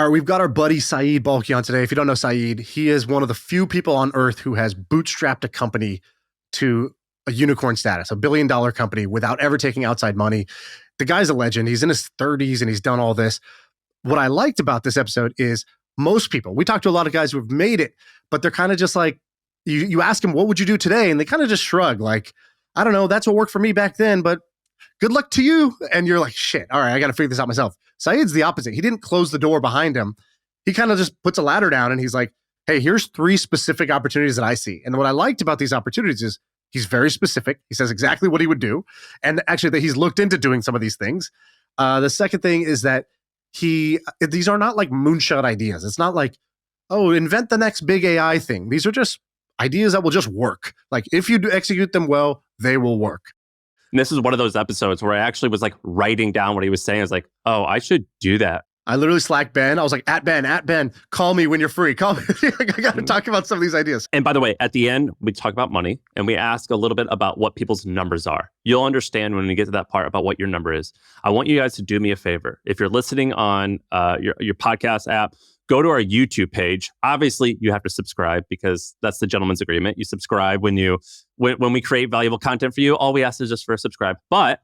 All right, we've got our buddy Syed Balkhi on today. If you don't know Syed, he is one of the few people on earth who has bootstrapped a company to a unicorn status, $1 billion company without ever taking outside money. The guy's a legend. He's in his 30s and he's done all this. What I liked about this episode is most people, we talked to a lot of guys who have made it, but they're kind of just like, you ask them, what would you do today? And they kind of just shrug like, I don't know, that's what worked for me back then, but good luck to you. And you're like, shit, all right, I got to figure this out myself. Syed's the opposite. He didn't close the door behind him. He kind of just puts a ladder down and he's like, hey, here's 3 specific opportunities that I see. And what I liked about these opportunities is he's very specific. He says exactly what he would do. And actually that he's looked into doing some of these things. The second thing is that these are not like moonshot ideas. It's not like, oh, invent the next big AI thing. These are just ideas that will just work. Like if you do execute them well, they will work. And this is one of those episodes where I actually was like writing down what he was saying. I was like, oh, I should do that. I literally slacked Ben. I was like, at Ben, call me when you're free. Call me. I got to talk about some of these ideas. And by the way, at the end, we talk about money and we ask a little bit about what people's numbers are. You'll understand when we get to that part about what your number is. I want you guys to do me a favor. If you're listening on your podcast app, go to our YouTube page. Obviously, you have to subscribe because that's the gentleman's agreement. You subscribe when we create valuable content for you. All we ask is just for a subscribe. But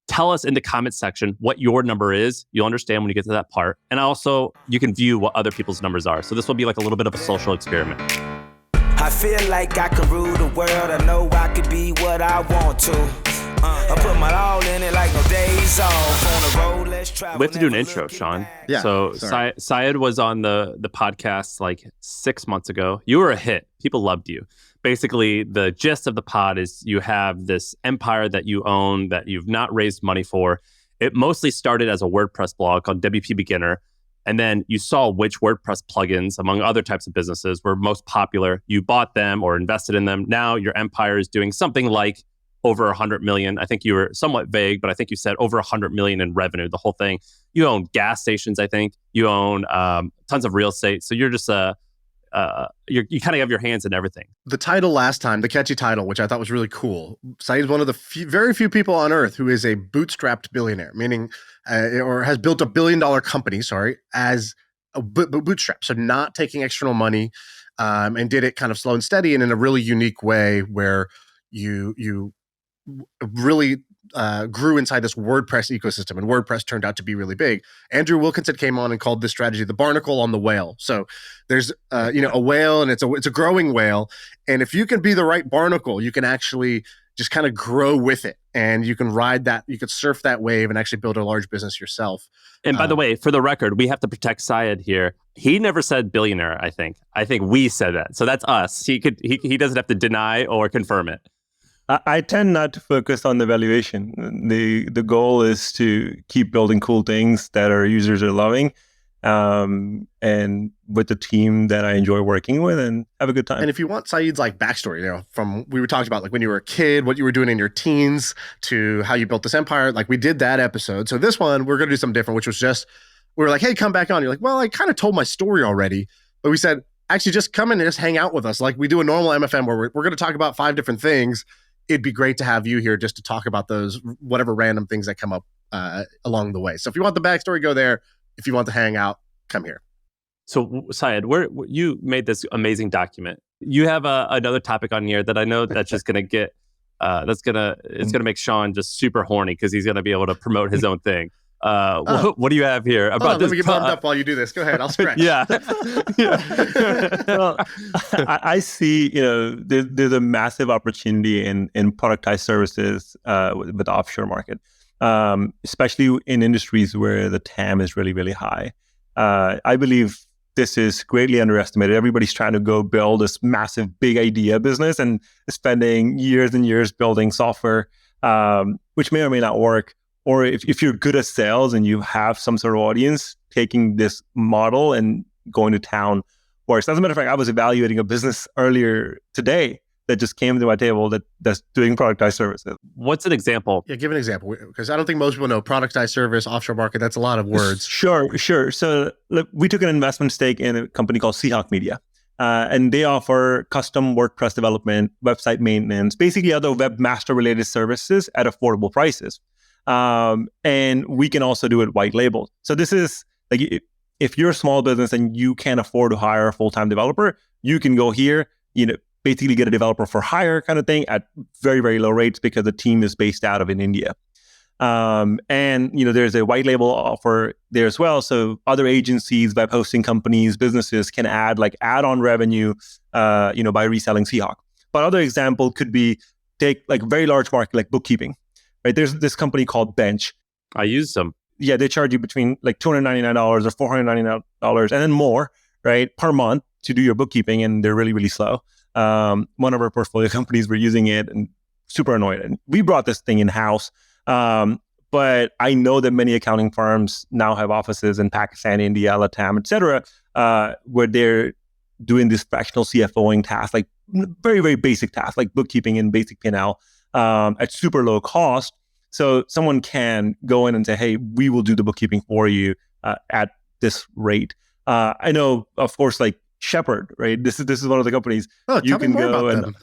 tell us in the comments section what your number is. You'll understand when you get to that part. And also, you can view what other people's numbers are. So this will be like a little bit of a social experiment. I feel like I can rule the world. I know I could be what I want to. I put my all in it like no days off. On the road, let's travel. We have to do an intro, Shaan. Yeah. So Syed was on the podcast like 6 months ago. You were a hit. People loved you. Basically, the gist of the pod is you have this empire that you own that you've not raised money for. It mostly started as a WordPress blog called WP Beginner. And then you saw which WordPress plugins, among other types of businesses, were most popular. You bought them or invested in them. Now your empire is doing something like over 100 million. I think you were somewhat vague, but I think you said over 100 million in revenue, the whole thing. You own gas stations, I think. You own tons of real estate. So you're just you kind of have your hands in everything. The title last time, the catchy title, which I thought was really cool. Syed is one of the very few people on earth who is a bootstrapped billionaire, meaning, or has built $1 billion company, as a bootstrap. So not taking external money, and did it kind of slow and steady and in a really unique way where you really grew inside this WordPress ecosystem, and WordPress turned out to be really big. Andrew Wilkinson came on and called this strategy the Barnacle on the whale. So there's a whale, and it's a growing whale, and if you can be the right barnacle, you can actually just kind of grow with it, and you can ride that, you could surf that wave and actually build a large business yourself. And by the way, for the record, we have to protect Syed here. He never said billionaire, I think we said that. So that's us. He doesn't have to deny or confirm it. I tend not to focus on the valuation. The goal is to keep building cool things that our users are loving, and with the team that I enjoy working with, and have a good time. And if you want Syed's like backstory, from we were talking about like when you were a kid, what you were doing in your teens, to how you built this empire, like we did that episode. So this one, we're going to do something different, which was just, we were like, hey, come back on. You're like, well, I kind of told my story already, but we said, actually just come in and just hang out with us. Like we do a normal MFM where we're going to talk about 5 different things. It'd be great to have you here just to talk about those, whatever random things that come up along the way. So if you want the backstory, go there. If you want to hang out, come here. So Syed, you made this amazing document. You have another topic on here that I know that's just going to get, it's going to make Shaan just super horny because he's going to be able to promote his own thing. What do you have here about this? Let me get warmed up while you do this. Go ahead, I'll stretch. Yeah. Well, I see, there's a massive opportunity in productized services with the offshore market, especially in industries where the TAM is really, really high. I believe this is greatly underestimated. Everybody's trying to go build this massive, big idea business and spending years and years building software, which may or may not work. Or if you're good at sales and you have some sort of audience, taking this model and going to town works. As a matter of fact, I was evaluating a business earlier today that just came to my table that's doing productized services. What's an example? Yeah, give an example, because I don't think most people know productized service, offshore market. That's a lot of words. Sure. So look, we took an investment stake in a company called Seahawk Media. And they offer custom WordPress development, website maintenance, basically other webmaster-related services at affordable prices. And we can also do it white label. So this is like, if you're a small business and you can't afford to hire a full-time developer, you can go here, basically get a developer for hire kind of thing at very, very low rates because the team is based out of in India. And there's a white label offer there as well. So other agencies, web hosting companies, businesses can add like add-on revenue, by reselling Seahawk. But other example could be take like very large market like bookkeeping, right? There's this company called Bench. I use them. Yeah, they charge you between like $299 or $499 and then more, right, per month to do your bookkeeping, and they're really, really slow. One of our portfolio companies were using it and super annoyed. And we brought this thing in-house. But I know that many accounting firms now have offices in Pakistan, India, Latam, et cetera, where they're doing this fractional CFOing task, like very, very basic tasks, like bookkeeping and basic P&L at super low cost. So someone can go in and say, hey, we will do the bookkeeping for you at this rate. I know, of course, like Shepherd, right? This is one of the companies. Oh, you tell me can more go about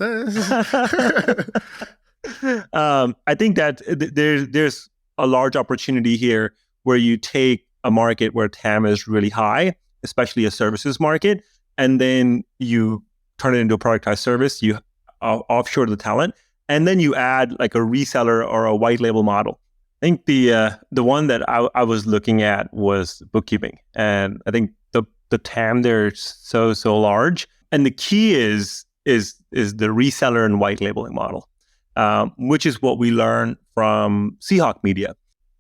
and I think that there's a large opportunity here where you take a market where TAM is really high, especially a services market, and then you turn it into a productized service. You offshore the talent, and then you add like a reseller or a white label model. I think the one that I was looking at was bookkeeping, and I think the TAM there is so large. And the key is the reseller and white labeling model, which is what we learned from Seahawk Media.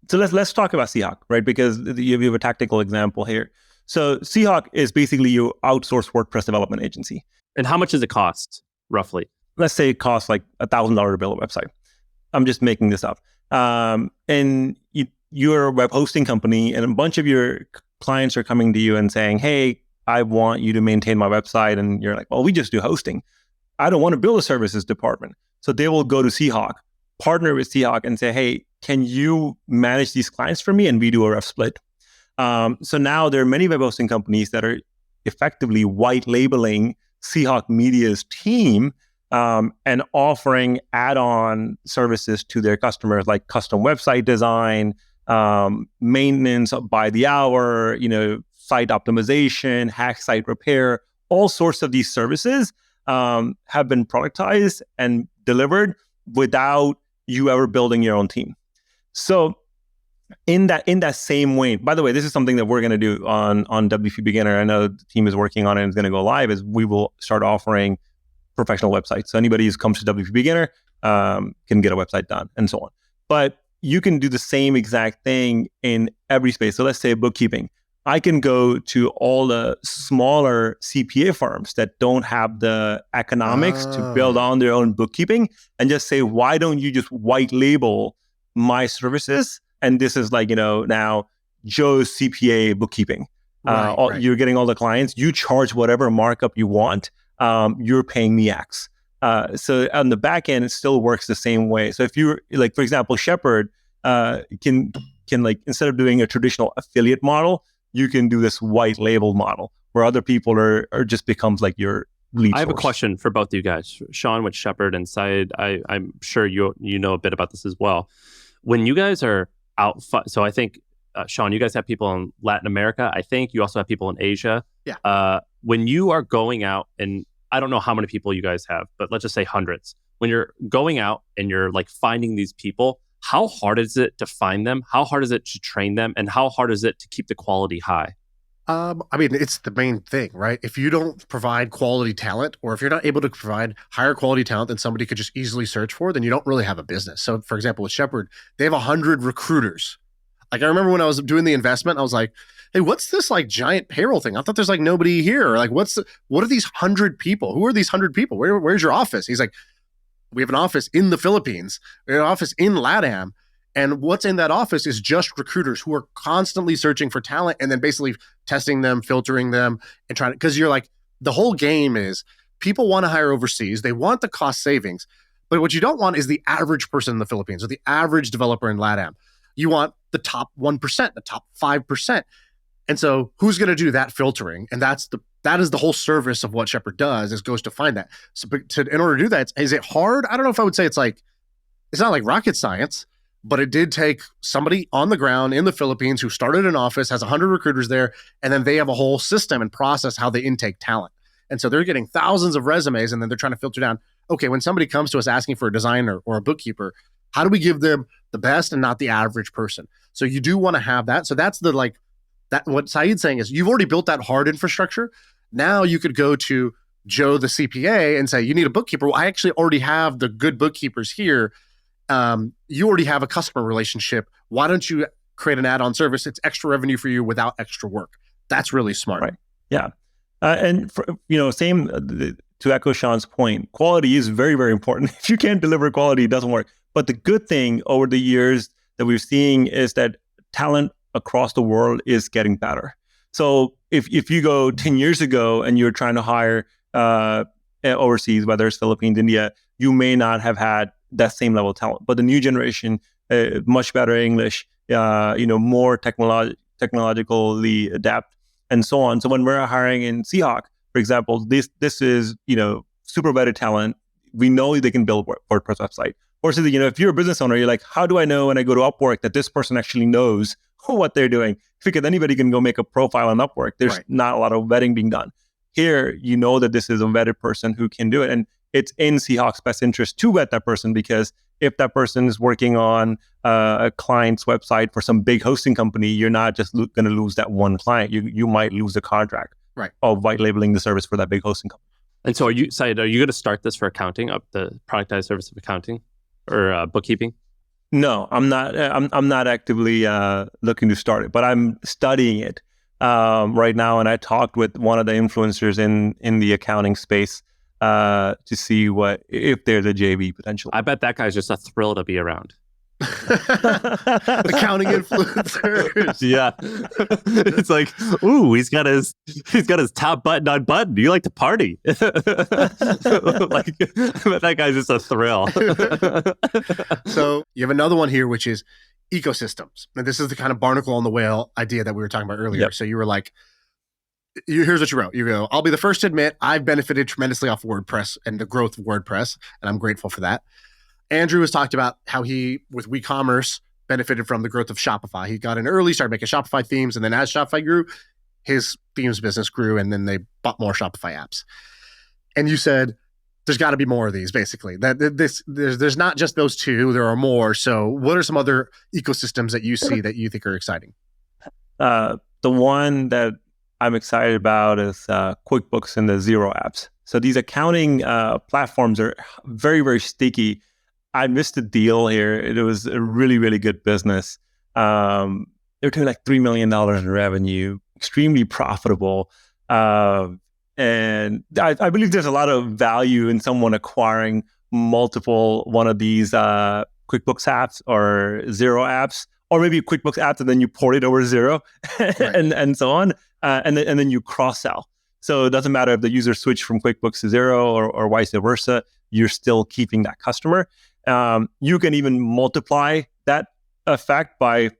So let's talk about Seahawk, right? Because you have a tactical example here. So Seahawk is basically your outsourced WordPress development agency. And how much does it cost, roughly? Let's say it costs like $1,000 to build a website. I'm just making this up. And you're a web hosting company, and a bunch of your clients are coming to you and saying, hey, I want you to maintain my website. And you're like, well, we just do hosting. I don't want to build a services department. So they will go to Seahawk, partner with Seahawk and say, hey, can you manage these clients for me? And we do a ref split. So now there are many web hosting companies that are effectively white labeling Seahawk Media's team and offering add-on services to their customers, like custom website design, maintenance by the hour, site optimization, hack site repair. All sorts of these services have been productized and delivered without you ever building your own team. So in that same way, by the way, this is something that we're going to do on WP Beginner. I know the team is working on it and it's going to go live, is we will start offering professional websites. So anybody who comes to WP Beginner can get a website done and so on. But you can do the same exact thing in every space. So let's say bookkeeping. I can go to all the smaller CPA firms that don't have the economics to build on their own bookkeeping and just say, why don't you just white label my services? And this is like, now Joe's CPA bookkeeping. Right. You're getting all the clients. You charge whatever markup you want. You're paying me X. So on the back end, it still works the same way. So if you're like, for example, Shepherd can like, instead of doing a traditional affiliate model, you can do this white label model where other people are just becomes like your lead source. I have a question for both of you guys, Shaan with Shepherd and Syed. I'm sure you know a bit about this as well. When you guys are out, so I think, Shaan, you guys have people in Latin America. I think you also have people in Asia. Yeah. When you are going out, and I don't know how many people you guys have, but let's just say hundreds. When you're going out and you're like finding these people, how hard is it to find them? How hard is it to train them? And how hard is it to keep the quality high? It's the main thing, right? If you don't provide quality talent, or if you're not able to provide higher quality talent than somebody could just easily search for, then you don't really have a business. So for example, with Shepherd, they have 100 recruiters. Like I remember when I was doing the investment, I was like, hey, what's this like giant payroll thing? I thought there's like nobody here. Or like, what are these 100 people? Who are these 100 people? Where's your office? He's like, we have an office in the Philippines. We have an office in LATAM. And what's in that office is just recruiters who are constantly searching for talent and then basically testing them, filtering them, and trying to, because you're like, the whole game is people want to hire overseas. They want the cost savings. But what you don't want is the average person in the Philippines or the average developer in LATAM. You want the top 1%, the top 5%. And so who's going to do that filtering? And that is the whole service of what Shepherd does, is goes to find that. So in order to do that, is it hard? I don't know if I would say it's not like rocket science, but it did take somebody on the ground in the Philippines who started an office, has 100 recruiters there, and then they have a whole system and process how they intake talent. And so they're getting thousands of resumes, and then they're trying to filter down, okay, when somebody comes to us asking for a designer or a bookkeeper, how do we give them the best and not the average person? So you do want to have that. So that's what Syed's saying is you've already built that hard infrastructure. Now you could go to Joe, the CPA, and say, you need a bookkeeper. Well, I actually already have the good bookkeepers here. You already have a customer relationship. Why don't you create an add-on service? It's extra revenue for you without extra work. That's really smart. Right. Yeah. And same to echo Shaan's point, quality is very, very important. If you can't deliver quality, it doesn't work. But the good thing over the years that we're seeing is that talent across the world is getting better. So if you go 10 years ago and you're trying to hire overseas, whether it's Philippines, India, you may not have had that same level of talent. But the new generation, much better English, more technologically adept, and so on. So when we're hiring in Seahawk, for example, this is super better talent. We know they can build WordPress website. Or so if you're a business owner, you're like, how do I know when I go to Upwork that this person actually knows what they're doing? Because anybody can go make a profile on Upwork. There's not a lot of vetting being done. Here, you know that this is a vetted person who can do it. And it's in Seahawk's best interest to vet that person, because if that person is working on a client's website for some big hosting company, you're not just going to lose that one client. You might lose the contract of white labeling the service for that big hosting company. And so Syed, are you going to start this for accounting, the productized service of accounting or bookkeeping? No, I'm not. I'm not actively looking to start it, but I'm studying it right now. And I talked with one of the influencers in the accounting space to see if there's a JV potential. I bet that guy's just a thrill to be around. Accounting influencers. Yeah. It's like, ooh, he's got his top button unbuttoned. You like to party. Like, that guy's just a thrill. So you have another one here, which is ecosystems. And this is the kind of barnacle on the whale idea that we were talking about earlier. Yep. So you were like, here's what you wrote. You go, I'll be the first to admit I've benefited tremendously off WordPress and the growth of WordPress, and I'm grateful for that. Andrew has talked about how he, with WeCommerce, benefited from the growth of Shopify. He got in early, started making Shopify themes, and then as Shopify grew, his themes business grew, and then they bought more Shopify apps. And you said, there's got to be more of these, basically. There's not just those two, there are more. So what are some other ecosystems that you see that you think are exciting? The one that I'm excited about is QuickBooks and the Xero apps. So these accounting platforms are very, very sticky. I missed a deal here. It was a really, really good business. They were doing like $3 million in revenue, extremely profitable. And I believe there's a lot of value in someone acquiring multiple one of these QuickBooks apps or Xero apps, or maybe QuickBooks apps and then you port it over Xero and so on. And then you cross-sell. So it doesn't matter if the user switched from QuickBooks to Xero or vice versa, you're still keeping that customer. You can even multiply that effect by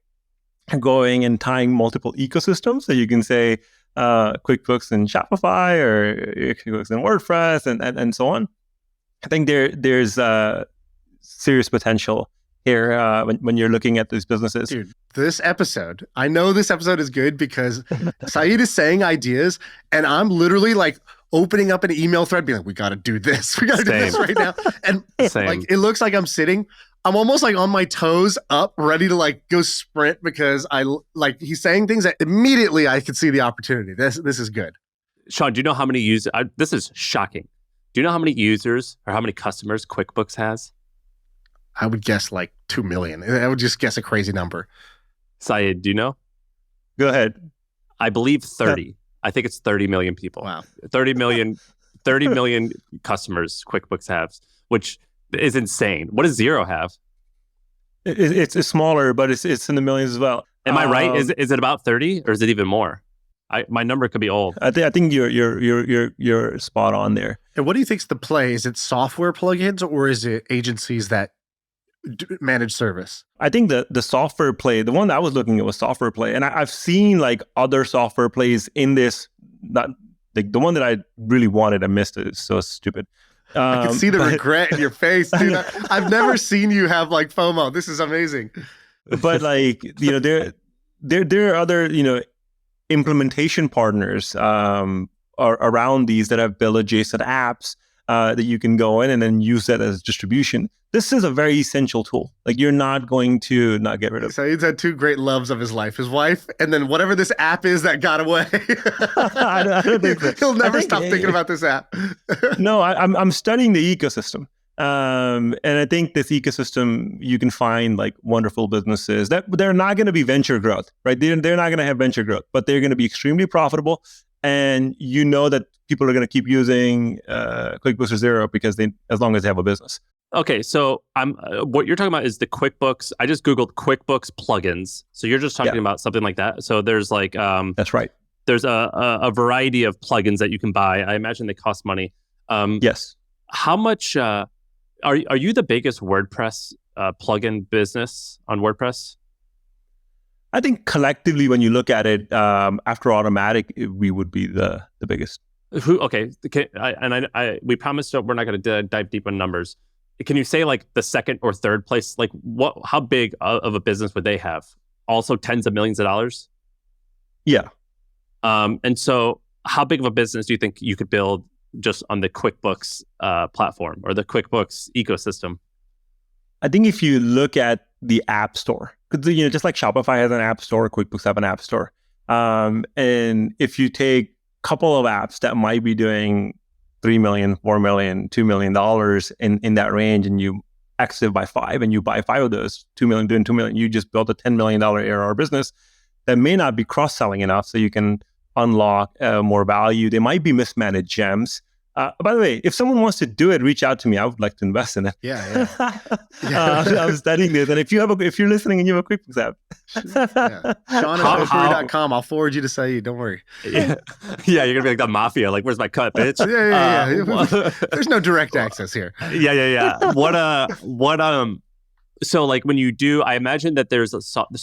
going and tying multiple ecosystems. So you can say QuickBooks and Shopify or QuickBooks and WordPress and so on. I think there's serious potential here when you're looking at these businesses. Dude, I know this episode is good because Syed is saying ideas and I'm literally like opening up an email thread being like, we got to do this. We got to do this right now. And like, it looks like I'm almost like on my toes up, ready to like go sprint because he's saying things that immediately I could see the opportunity. This is good. Shaan, do you know how many users, this is shocking. Do you know how many users or how many customers QuickBooks has? I would guess like 2 million. I would just guess a crazy number. Syed, do you know? Go ahead. I believe 30. I think it's 30 million people. Wow. 30 million customers QuickBooks has, which is insane. What does Xero have? It's smaller, but it's in the millions as well. Am I right? Is it about 30 or is it even more? My number could be old. I think you're spot on there. And what do you think's the play? Is it software plugins or is it agencies that manage service? I think the software play, the one that I was looking at was software play. And I've seen like other software plays in this, not like the one that I really wanted, I missed it. It's so stupid. I can see the regret in your face, dude. I've never seen you have like FOMO. This is amazing. But like, there are other, implementation partners around these that have built adjacent apps that you can go in and then use that as distribution. This is a very essential tool. Like, you're not going to not get rid of it. So he's had two great loves of his life, his wife, and then whatever this app is that got away. I don't think so. He'll never stop thinking about this app. No, I'm studying the ecosystem. And I think this ecosystem, you can find like wonderful businesses that they're not going to be venture growth, right? They're not going to have venture growth, but they're going to be extremely profitable. And you know that people are going to keep using QuickBooks or Xero because as long as they have a business. Okay, so what you're talking about is the QuickBooks. I just Googled QuickBooks plugins. So you're just talking about something like that. So there's like that's right. There's a variety of plugins that you can buy. I imagine they cost money. Yes. How much are you the biggest WordPress plugin business on WordPress? I think collectively, when you look at it, after Automatic, we would be the biggest. Okay, we promised that we're not going to dive deep on numbers. Can you say like the second or third place? Like how big of a business would they have? Also tens of millions of dollars? Yeah. And so how big of a business do you think you could build just on the QuickBooks platform or the QuickBooks ecosystem? I think if you look at the App Store, because just like Shopify has an App Store, QuickBooks have an App Store. And if you take a couple of apps that might be doing $3 million, $4 million, $2 million in that range, and you exit by 5, and you buy 5 of those, $2 million doing $2 million, you just built a $10 million ARR business that may not be cross-selling enough, so you can unlock more value. They might be mismanaged gems. By the way, if someone wants to do it, reach out to me. I would like to invest in it. Yeah. I'm studying this, and if you're listening and you have a QuickBooks app, Shaan at Potpourri.com. I'll forward you to Syed. Don't worry. Yeah, you're gonna be like the mafia. Like, where's my cut, bitch? Yeah. There's no direct access here. Yeah. So like when you do, I imagine that there's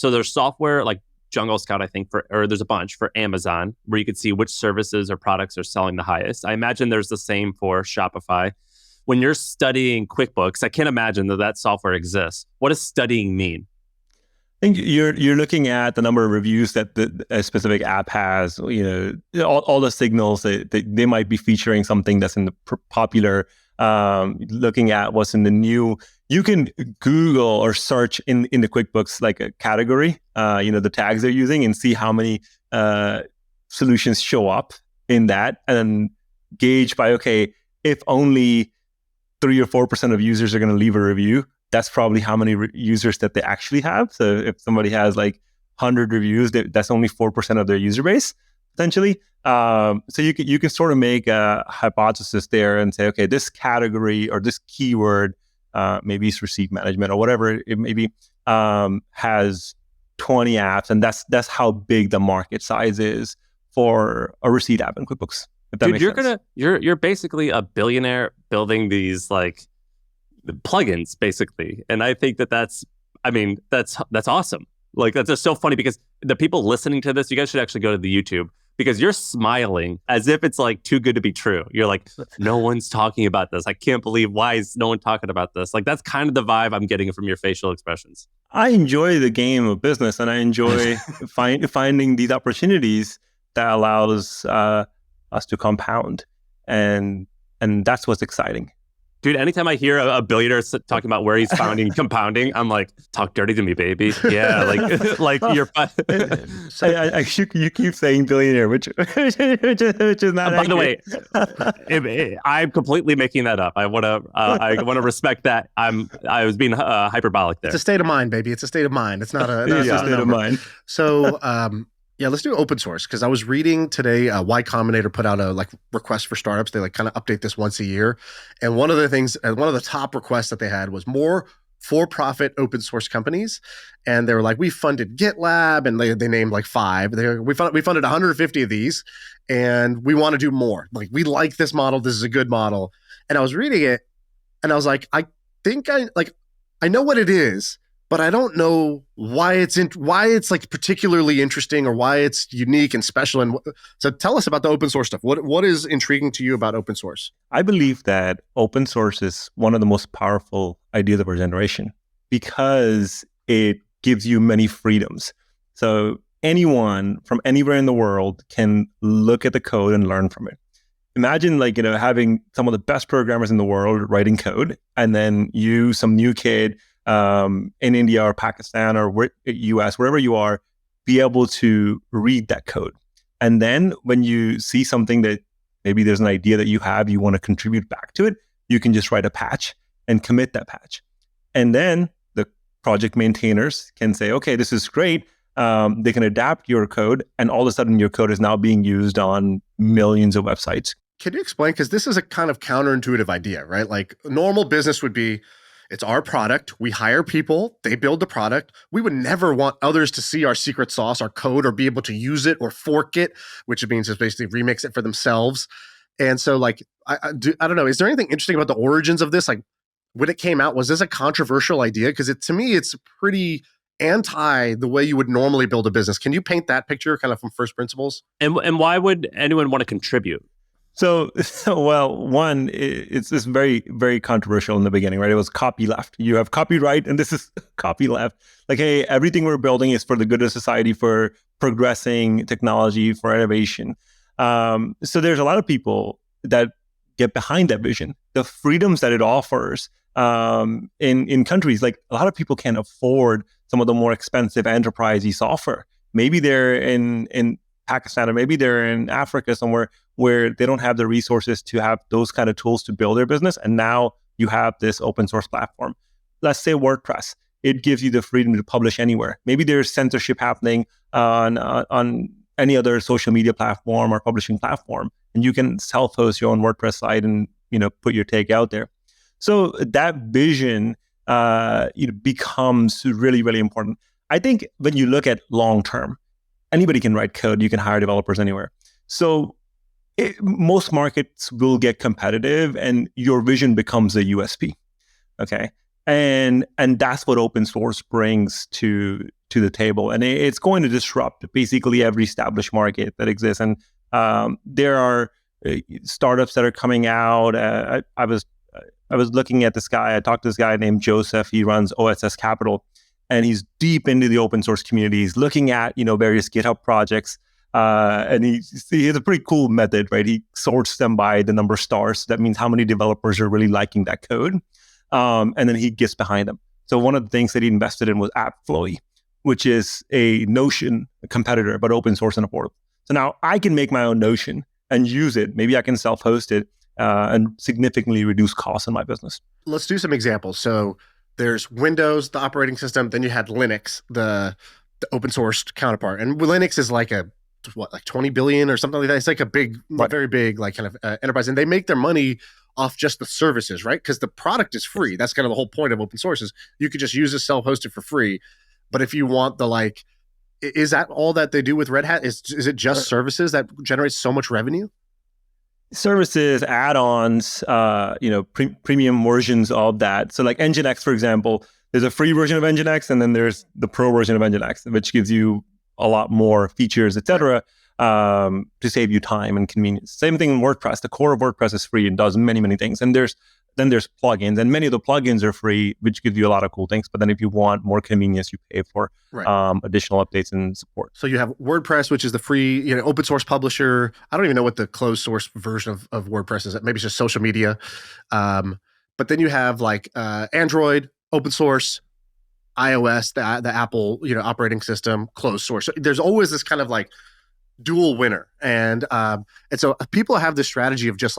there's software like Jungle Scout, I think, or there's a bunch for Amazon where you could see which services or products are selling the highest. I imagine there's the same for Shopify. When you're studying QuickBooks, I can't imagine that software exists. What does studying mean? I think you're looking at the number of reviews that a specific app has. All the signals that they might be featuring something that's in the popular. Looking at what's in the new. You can Google or search in the QuickBooks like a category, the tags they're using, and see how many solutions show up in that, and gauge by, okay, if only 3 or 4% of users are going to leave a review, that's probably how many users that they actually have. So if somebody has like 100 reviews, that's only 4% of their user base, potentially. So you can sort of make a hypothesis there and say, okay, this category or this keyword, maybe it's receipt management or whatever it may be, has 20 apps, and that's how big the market size is for a receipt app in QuickBooks. If that makes sense. You're basically a billionaire building these like plugins, basically, and I think that's awesome. Like, that's just so funny because the people listening to this, you guys should actually go to the YouTube, because you're smiling as if it's like too good to be true. You're like, no one's talking about this. I can't believe, why is no one talking about this? Like, that's kind of the vibe I'm getting from your facial expressions. I enjoy the game of business, and I enjoy finding these opportunities that allows us to compound. And that's what's exciting. Dude, anytime I hear a billionaire talking about where he's finding compounding, I'm like, talk dirty to me, baby. Yeah, like you're. You keep saying billionaire, which is not. By the way, I'm completely making that up. I want to respect that. I was being hyperbolic there. It's a state of mind, baby. It's a state of mind. It's not a state of mind. So. Yeah, let's do open source, because I was reading today, Y Combinator put out a request for startups. They kind of update this once a year, and one of the top requests that they had was more for-profit open source companies, and they were like, we funded GitLab, and they named like 5. We funded 150 of these, and we want to do more. Like, we like this model. This is a good model. And I was reading it, and I was like, I think I know what it is, but I don't know why it's like particularly interesting or why it's unique and special. And so tell us about the open source stuff. What is intriguing to you about open source? I believe that open source is one of the most powerful ideas of our generation because it gives you many freedoms. So anyone from anywhere in the world can look at the code and learn from it. Imagine having some of the best programmers in the world writing code, and then you, some new kid in India or Pakistan or US, wherever you are, be able to read that code. And then when you see something that maybe there's an idea that you want to contribute back to it, you can just write a patch and commit that patch. And then the project maintainers can say, okay, this is great. They can adapt your code, and all of a sudden your code is now being used on millions of websites. Can you explain? Because this is a kind of counterintuitive idea, right? Like normal business would be, it's our product. We hire people. They build the product. We would never want others to see our secret sauce, our code, or be able to use it or fork it, which means just basically remix it for themselves. And so I don't know. Is there anything interesting about the origins of this? Like when it came out, was this a controversial idea? Because to me, it's pretty anti the way you would normally build a business. Can you paint that picture kind of from first principles? And why would anyone want to contribute? So, well, one, it's very, very controversial in the beginning, right? It was copy left. You have copyright, and this is copy left. Like, hey, everything we're building is for the good of society, for progressing technology, for innovation. So there's a lot of people that get behind that vision. The freedoms that it offers in countries, like a lot of people can't afford some of the more expensive enterprisey software. Maybe they're in Pakistan, or maybe they're in Africa somewhere where they don't have the resources to have those kind of tools to build their business. And now you have this open source platform. Let's say WordPress. It gives you the freedom to publish anywhere. Maybe there's censorship happening on any other social media platform or publishing platform, and you can self-host your own WordPress site and put your take out there. So that vision becomes really, really important. I think when you look at long term, anybody can write code. You can hire developers anywhere. So most markets will get competitive, and your vision becomes a USP. Okay, and that's what open source brings to the table, and it's going to disrupt basically every established market that exists. And there are startups that are coming out. I was looking at this guy. I talked to this guy named Joseph. He runs OSS Capital, and he's deep into the open source community. He's looking at various GitHub projects, and he has a pretty cool method, right? He sorts them by the number of stars. That means how many developers are really liking that code, and then he gets behind them. So one of the things that he invested in was AppFlowy, which is a Notion competitor, but open source and affordable. So now I can make my own Notion and use it. Maybe I can self-host it and significantly reduce costs in my business. Let's do some examples. So there's Windows, the operating system. Then you had Linux, the open source counterpart. And Linux is like 20 billion or something like that. It's like a big, very big, like kind of enterprise. And they make their money off just the services, right? Because the product is free. That's kind of the whole point of open source is you could just use it self-hosted for free. But if you want is that all that they do with Red Hat? Is it just services that generates so much revenue? Services, add-ons, premium versions of that. So like Nginx, for example, there's a free version of Nginx, and then there's the pro version of Nginx, which gives you a lot more features, et cetera, to save you time and convenience. Same thing in WordPress. The core of WordPress is free and does many, many things. And there's plugins, and many of the plugins are free, which gives you a lot of cool things. But then if you want more convenience, you pay for additional updates and support. So you have WordPress, which is the free, open source publisher. I don't even know what the closed source version of WordPress is. Maybe it's just social media. But then you have Android, open source, iOS, the Apple, operating system, closed source. So there's always this kind of dual winner. And so people have this strategy of just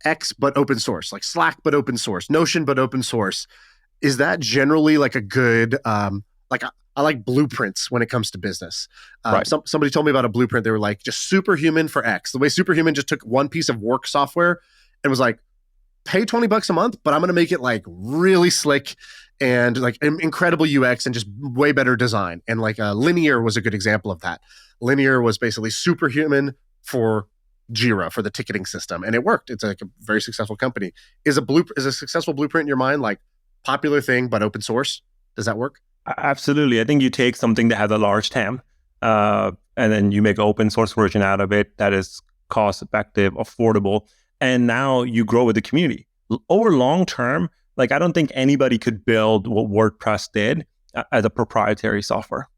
X but open source, like Slack but open source, Notion but open source. Is that generally a good I like blueprints when it comes to business. Right. Somebody told me about a blueprint. They were just Superhuman for X. The way Superhuman just took one piece of work software and was pay $20 a month, but I'm going to make it really slick and incredible UX and just way better design. And Linear was a good example of that. Linear was basically Superhuman for Jira, for the ticketing system, and it worked. It's a very successful company. Is a successful blueprint in your mind popular thing but open source? Does that work? Absolutely. I think you take something that has a large TAM, and then you make an open source version out of it that is cost effective, affordable, and now you grow with the community. Over long term, like I don't think anybody could build what WordPress did as a proprietary software.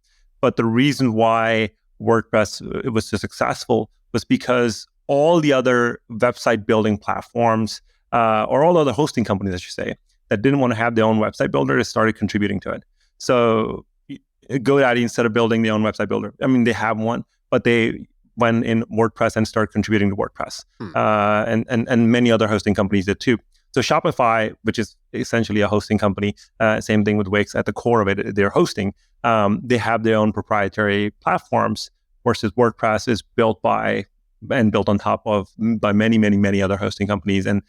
But the reason why WordPress was so successful was because all the other website building platforms, or all other hosting companies, I should say, that didn't want to have their own website builder, they started contributing to it. So GoDaddy, instead of building their own website builder, I mean, they have one, but they went in WordPress and started contributing to WordPress. And many other hosting companies did too. So Shopify, which is essentially a hosting company, same thing with Wix, at the core of it, they're hosting. They have their own proprietary platforms, versus WordPress is built by and built on top of by many, many, many other hosting companies. And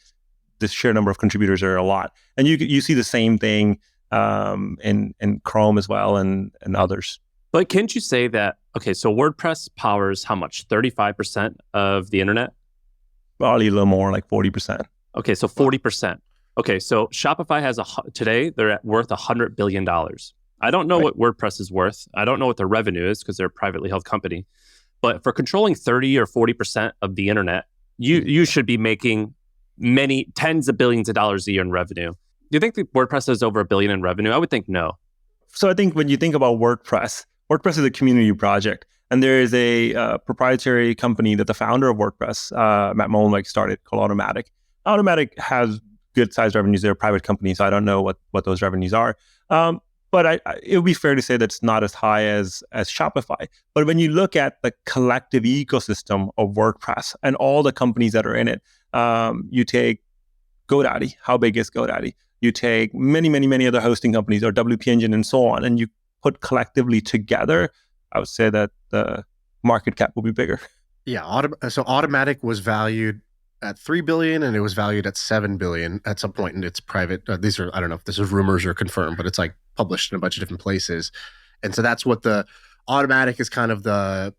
the sheer number of contributors are a lot. And you see the same thing in Chrome as well and others. But can't you say that, okay, so WordPress powers how much? 35% of the internet? Probably a little more, like 40%. Okay, so 40%. Okay, so Shopify has today they're worth $100 billion. I don't know what WordPress is worth. I don't know what their revenue is because they're a privately held company. But for controlling 30 or 40% of the internet, you should be making many tens of billions of dollars a year in revenue. Do you think that WordPress has over $1 billion in revenue? I would think no. So I think when you think about WordPress is a community project. And there is a proprietary company that the founder of WordPress, Matt Mullenweg, started called Automatic. Automatic has good sized revenues. They're a private company, so I don't know what those revenues are. But it would be fair to say that it's not as high as Shopify. But when you look at the collective ecosystem of WordPress and all the companies that are in it, you take GoDaddy. How big is GoDaddy? You take many, many, many other hosting companies or WP Engine and so on, and you put collectively together, I would say that the market cap will be bigger. Yeah. So Automatic was valued at $3 billion and it was valued at $7 billion at some point in its private. These are, I don't know if this is rumors or confirmed, but it's like published in a bunch of different places. And so that's what the Automatic is kind of the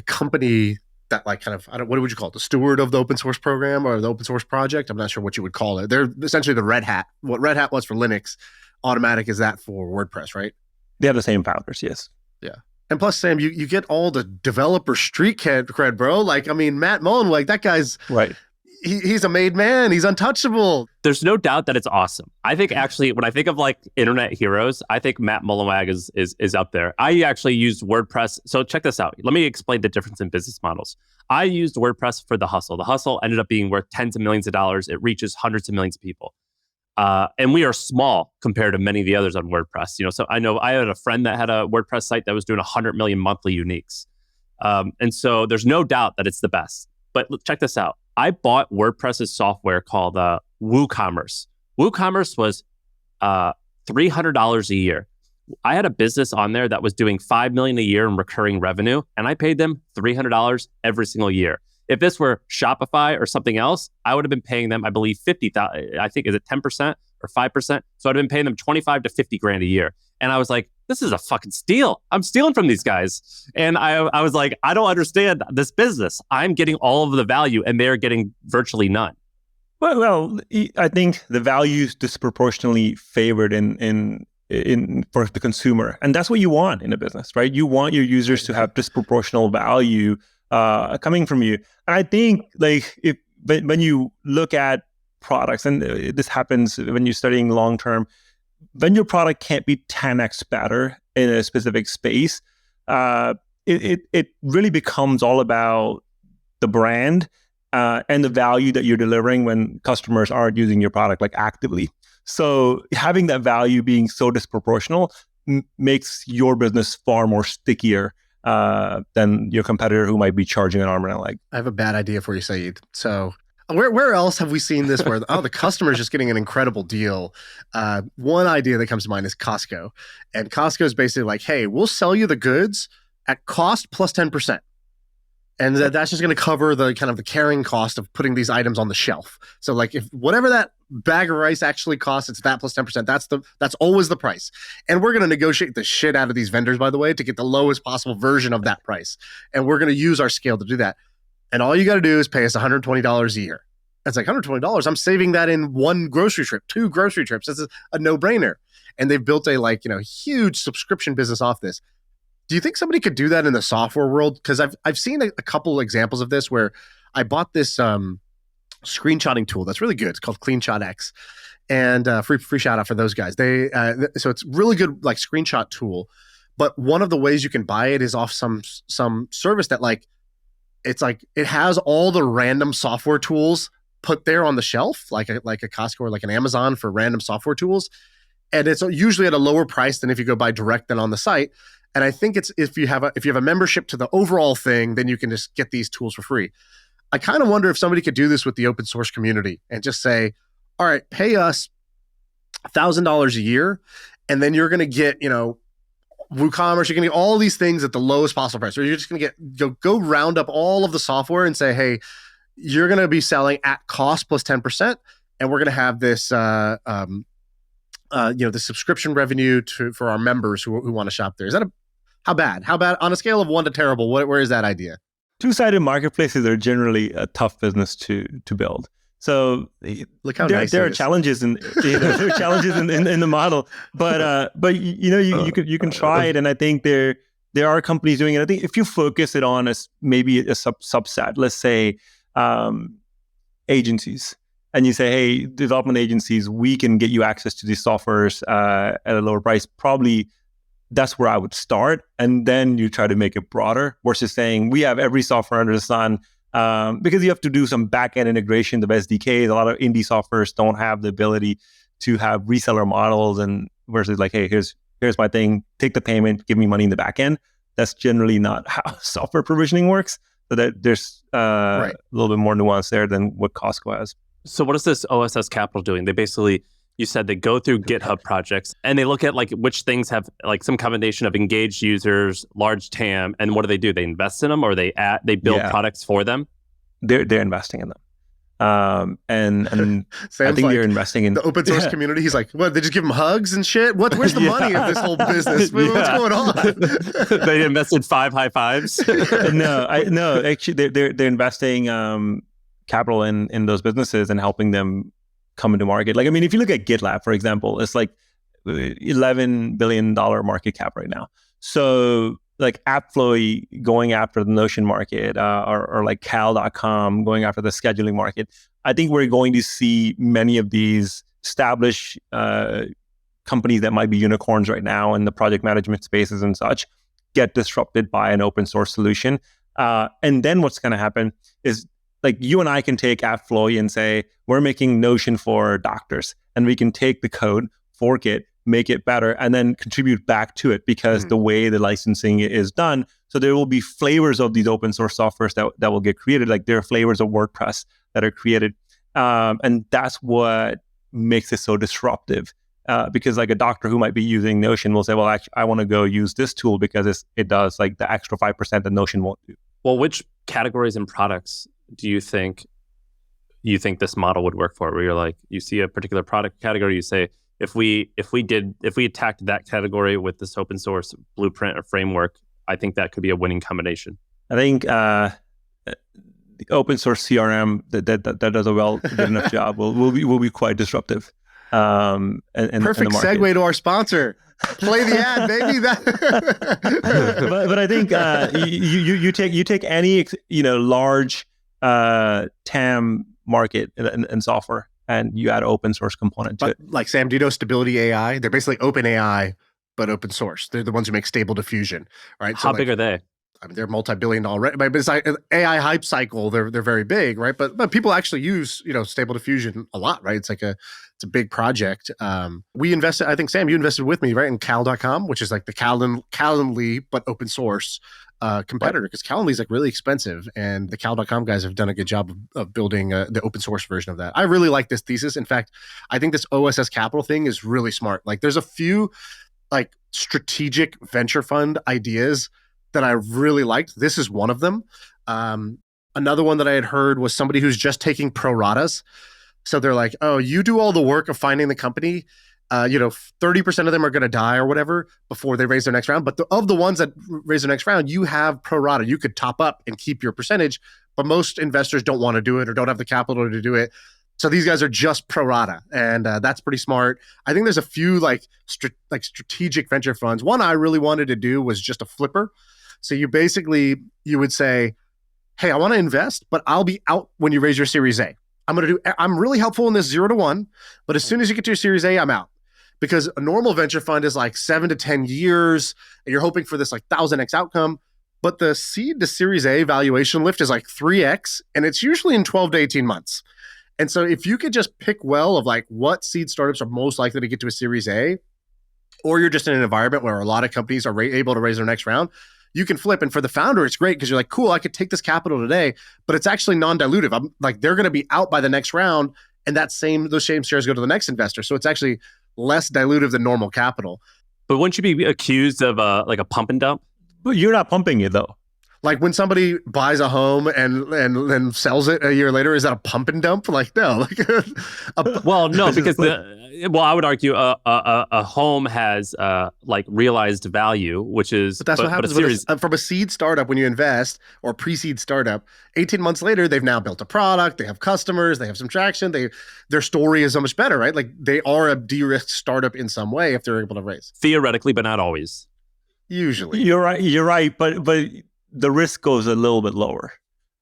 company that like kind of, what would you call it? The steward of the open source program or the open source project? I'm not sure what you would call it. They're essentially the Red Hat. What Red Hat was for Linux, Automatic is that for WordPress, right? They have the same founders, yes. Yeah. And plus, Sam, you get all the developer street cred, bro. Like, I mean, Matt Mullenweg, that guy's right. He's a made man. He's untouchable. There's no doubt that it's awesome. I think actually, when I think of like internet heroes, I think Matt Mullenweg is up there. I actually used WordPress. So check this out. Let me explain the difference in business models. I used WordPress for the hustle. The hustle ended up being worth tens of millions of dollars. It reaches hundreds of millions of people. And we are small compared to many of the others on WordPress. So I know I had a friend that had a WordPress site that was doing 100 million monthly uniques. And so there's no doubt that it's the best. But check this out. I bought WordPress's software called WooCommerce. WooCommerce was $300 a year. I had a business on there that was doing $5 million a year in recurring revenue, and I paid them $300 every single year. If this were Shopify or something else, I would have been paying them, I believe, $50,000. I think, is it 10% or 5%? So I'd have been paying them $25 to $50 grand a year. And I was like, this is a fucking steal. I'm stealing from these guys. And I was like, I don't understand this business. I'm getting all of the value and they're getting virtually none. Well, I think the value is disproportionately favored in for the consumer. And that's what you want in a business, right? You want your users to have disproportional value coming from you. And I think like when you look at products, and this happens when you're studying long-term, when your product can't be 10x better in a specific space, it really becomes all about the brand and the value that you're delivering when customers aren't using your product like actively. So having that value being so disproportional makes your business far more stickier than your competitor who might be charging an arm and a leg. I have a bad idea for you, Syed. So where else have we seen this where, the customer is just getting an incredible deal? One idea that comes to mind is Costco. And Costco is basically like, hey, we'll sell you the goods at cost plus 10%. And that's just going to cover the kind of the carrying cost of putting these items on the shelf. So like if whatever that bag of rice actually costs, it's that plus 10%. That's always the price. And we're going to negotiate the shit out of these vendors, by the way, to get the lowest possible version of that price. And we're going to use our scale to do that. And all you got to do is pay us $120 a year. It's like $120. I'm saving that in one grocery trip, 2 grocery trips. This is a no-brainer. and they've built a huge subscription business off this. Do you think somebody could do that in the software world? Because I've seen a couple examples of this where I bought this screenshotting tool that's really good. It's called CleanShot X, and free shout out for those guys. So it's really good screenshot tool. But one of the ways you can buy it is off some service that it has all the random software tools put there on the shelf, like a Costco or like an Amazon for random software tools, and it's usually at a lower price than if you go buy direct than on the site. And I think it's if you have a membership to the overall thing, then you can just get these tools for free. I kind of wonder if somebody could do this with the open source community and just say, all right, pay us $1,000 a year, and then you're going to get, WooCommerce, you're going to get all these things at the lowest possible price. Or you're just going to go round up all of the software and say, hey, you're going to be selling at cost plus 10%, and we're going to have this, the subscription revenue for our members who want to shop there. Is that how bad? How bad on a scale of 1 to terrible? Where is that idea? Two-sided marketplaces are generally a tough business to build. So look how nice there are challenges in there are challenges in the model, but you can try it, and I think there are companies doing it. I think if you focus it on maybe a subset, let's say agencies, and you say, hey, development agencies, we can get you access to these softwares at a lower price. Probably that's where I would start, and then you try to make it broader versus saying we have every software under the sun. Because you have to do some back-end integration of SDKs. A lot of indie softwares don't have the ability to have reseller models, and versus hey, here's my thing, take the payment, give me money in the back end. That's generally not how software provisioning works. So that there's a little bit more nuance there than what Costco has. So what is this OSS Capital doing? They basically, you said they go through GitHub projects and they look at which things have some combination of engaged users, large TAM, and what do? They invest in them, or they build products for them? They're investing in them. And I think they're investing in the open source community. He's like, what? They just give them hugs and shit? Where's the money of this whole business? What's going on? They invested 5 high fives. No. Actually, they're investing capital in those businesses and helping them come into market. If you look at GitLab, for example, it's $11 billion market cap right now. So AppFlow going after the Notion market, or Cal.com going after the scheduling market. I think we're going to see many of these established companies that might be unicorns right now in the project management spaces and such get disrupted by an open source solution. And then what's going to happen is you and I can take AppFlow and say, we're making Notion for doctors, and we can take the code, fork it, make it better, and then contribute back to it because the way the licensing is done. So there will be flavors of these open source softwares that will get created. There are flavors of WordPress that are created. And that's what makes it so disruptive. Because a doctor who might be using Notion will say, well, actually, I want to go use this tool because it does the extra 5% that Notion won't do. Well, which categories and products do you think this model would work for? Where you're you see a particular product category, you say, if we attacked that category with this open source blueprint or framework, I think that could be a winning combination. I think the open source CRM that does a good enough job will be quite disruptive. Perfect segue to our sponsor. Play the ad, baby. But I think you take any large TAM market in software, and you add open source component to it. Sam, do you know Stability AI? They're basically open AI, but open source. They're the ones who make Stable Diffusion, right? How big are they? They're multi-billion-dollar. But it's AI hype cycle. They're very big, right? But people actually use Stable Diffusion a lot, right? It's a big project. We invested. I think Sam, you invested with me, right, in Cal.com, which is the Calendly but open source competitor, because Calendly is really expensive, and the Cal.com guys have done a good job of building the open source version of that. I really like this thesis. In fact, I think this OSS Capital thing is really smart. There's a few strategic venture fund ideas that I really liked. This is one of them. Another one that I had heard was somebody who's just taking pro ratas. So they're oh, you do all the work of finding the company. 30% of them are going to die or whatever before they raise their next round. But of the ones that raise their next round, you have pro rata. You could top up and keep your percentage, but most investors don't want to do it or don't have the capital to do it. So these guys are just pro rata, and that's pretty smart. I think there's a few strategic venture funds. One I really wanted to do was just a flipper. So you would say, hey, I want to invest, but I'll be out when you raise your Series A. I'm really helpful in this 0 to 1, but as soon as you get to your Series A, I'm out. Because a normal venture fund is like 7 to 10 years, and you're hoping for this like 1000x outcome. But the seed to Series A valuation lift is like 3x, and it's usually in 12 to 18 months. And so if you could just pick well of like what seed startups are most likely to get to a Series A, or you're just in an environment where a lot of companies are able to raise their next round, you can flip. And for the founder, it's great because you're like, cool, I could take this capital today, but it's actually non-dilutive. I'm like, they're going to be out by the next round, and those same shares go to the next investor. So it's actually less dilutive than normal capital. But wouldn't you be accused of like a pump and dump? But you're not pumping it though. Like when somebody buys a home and then sells it a year later, is that a pump and dump? Like, no. Well, no, because I would argue a home has like realized value, which is. But that's what happens from a seed startup when you invest, or pre-seed startup. 18 months later, they've now built a product, they have customers, they have some traction. Their story is so much better, right? Like they are a de-risked startup in some way if they're able to raise. Theoretically, but not always. Usually, you're right, but the risk goes a little bit lower.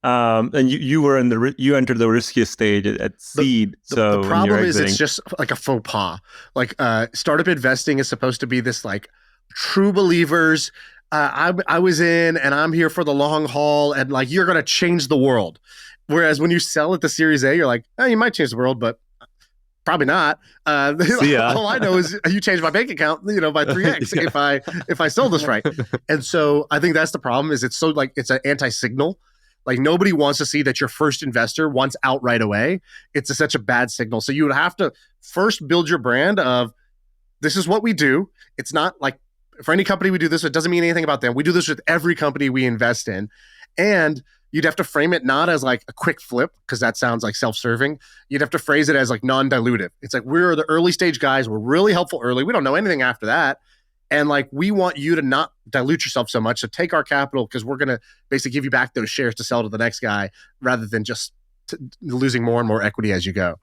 And you entered the riskiest stage at seed. The problem is it's just like a faux pas. Like startup investing is supposed to be this like true believers. I was in and I'm here for the long haul, and like you're going to change the world. Whereas when you sell at the Series A, you're like, oh, you might change the world, but probably not. All I know is you changed my bank account, by 3x if I sold this right. And so I think that's the problem. Is it's so like it's an anti-signal. Like nobody wants to see that your first investor wants out right away. It's such a bad signal. So you would have to first build your brand of this is what we do. It's not like for any company we do this. It doesn't mean anything about them. We do this with every company we invest in, and you'd have to frame it not as like a quick flip, because that sounds like self-serving. You'd have to phrase it as like non-dilutive. It's like, we're the early stage guys. We're really helpful early. We don't know anything after that. And like, we want you to not dilute yourself so much. So take our capital, because we're going to basically give you back those shares to sell to the next guy, rather than just losing more and more equity as you go.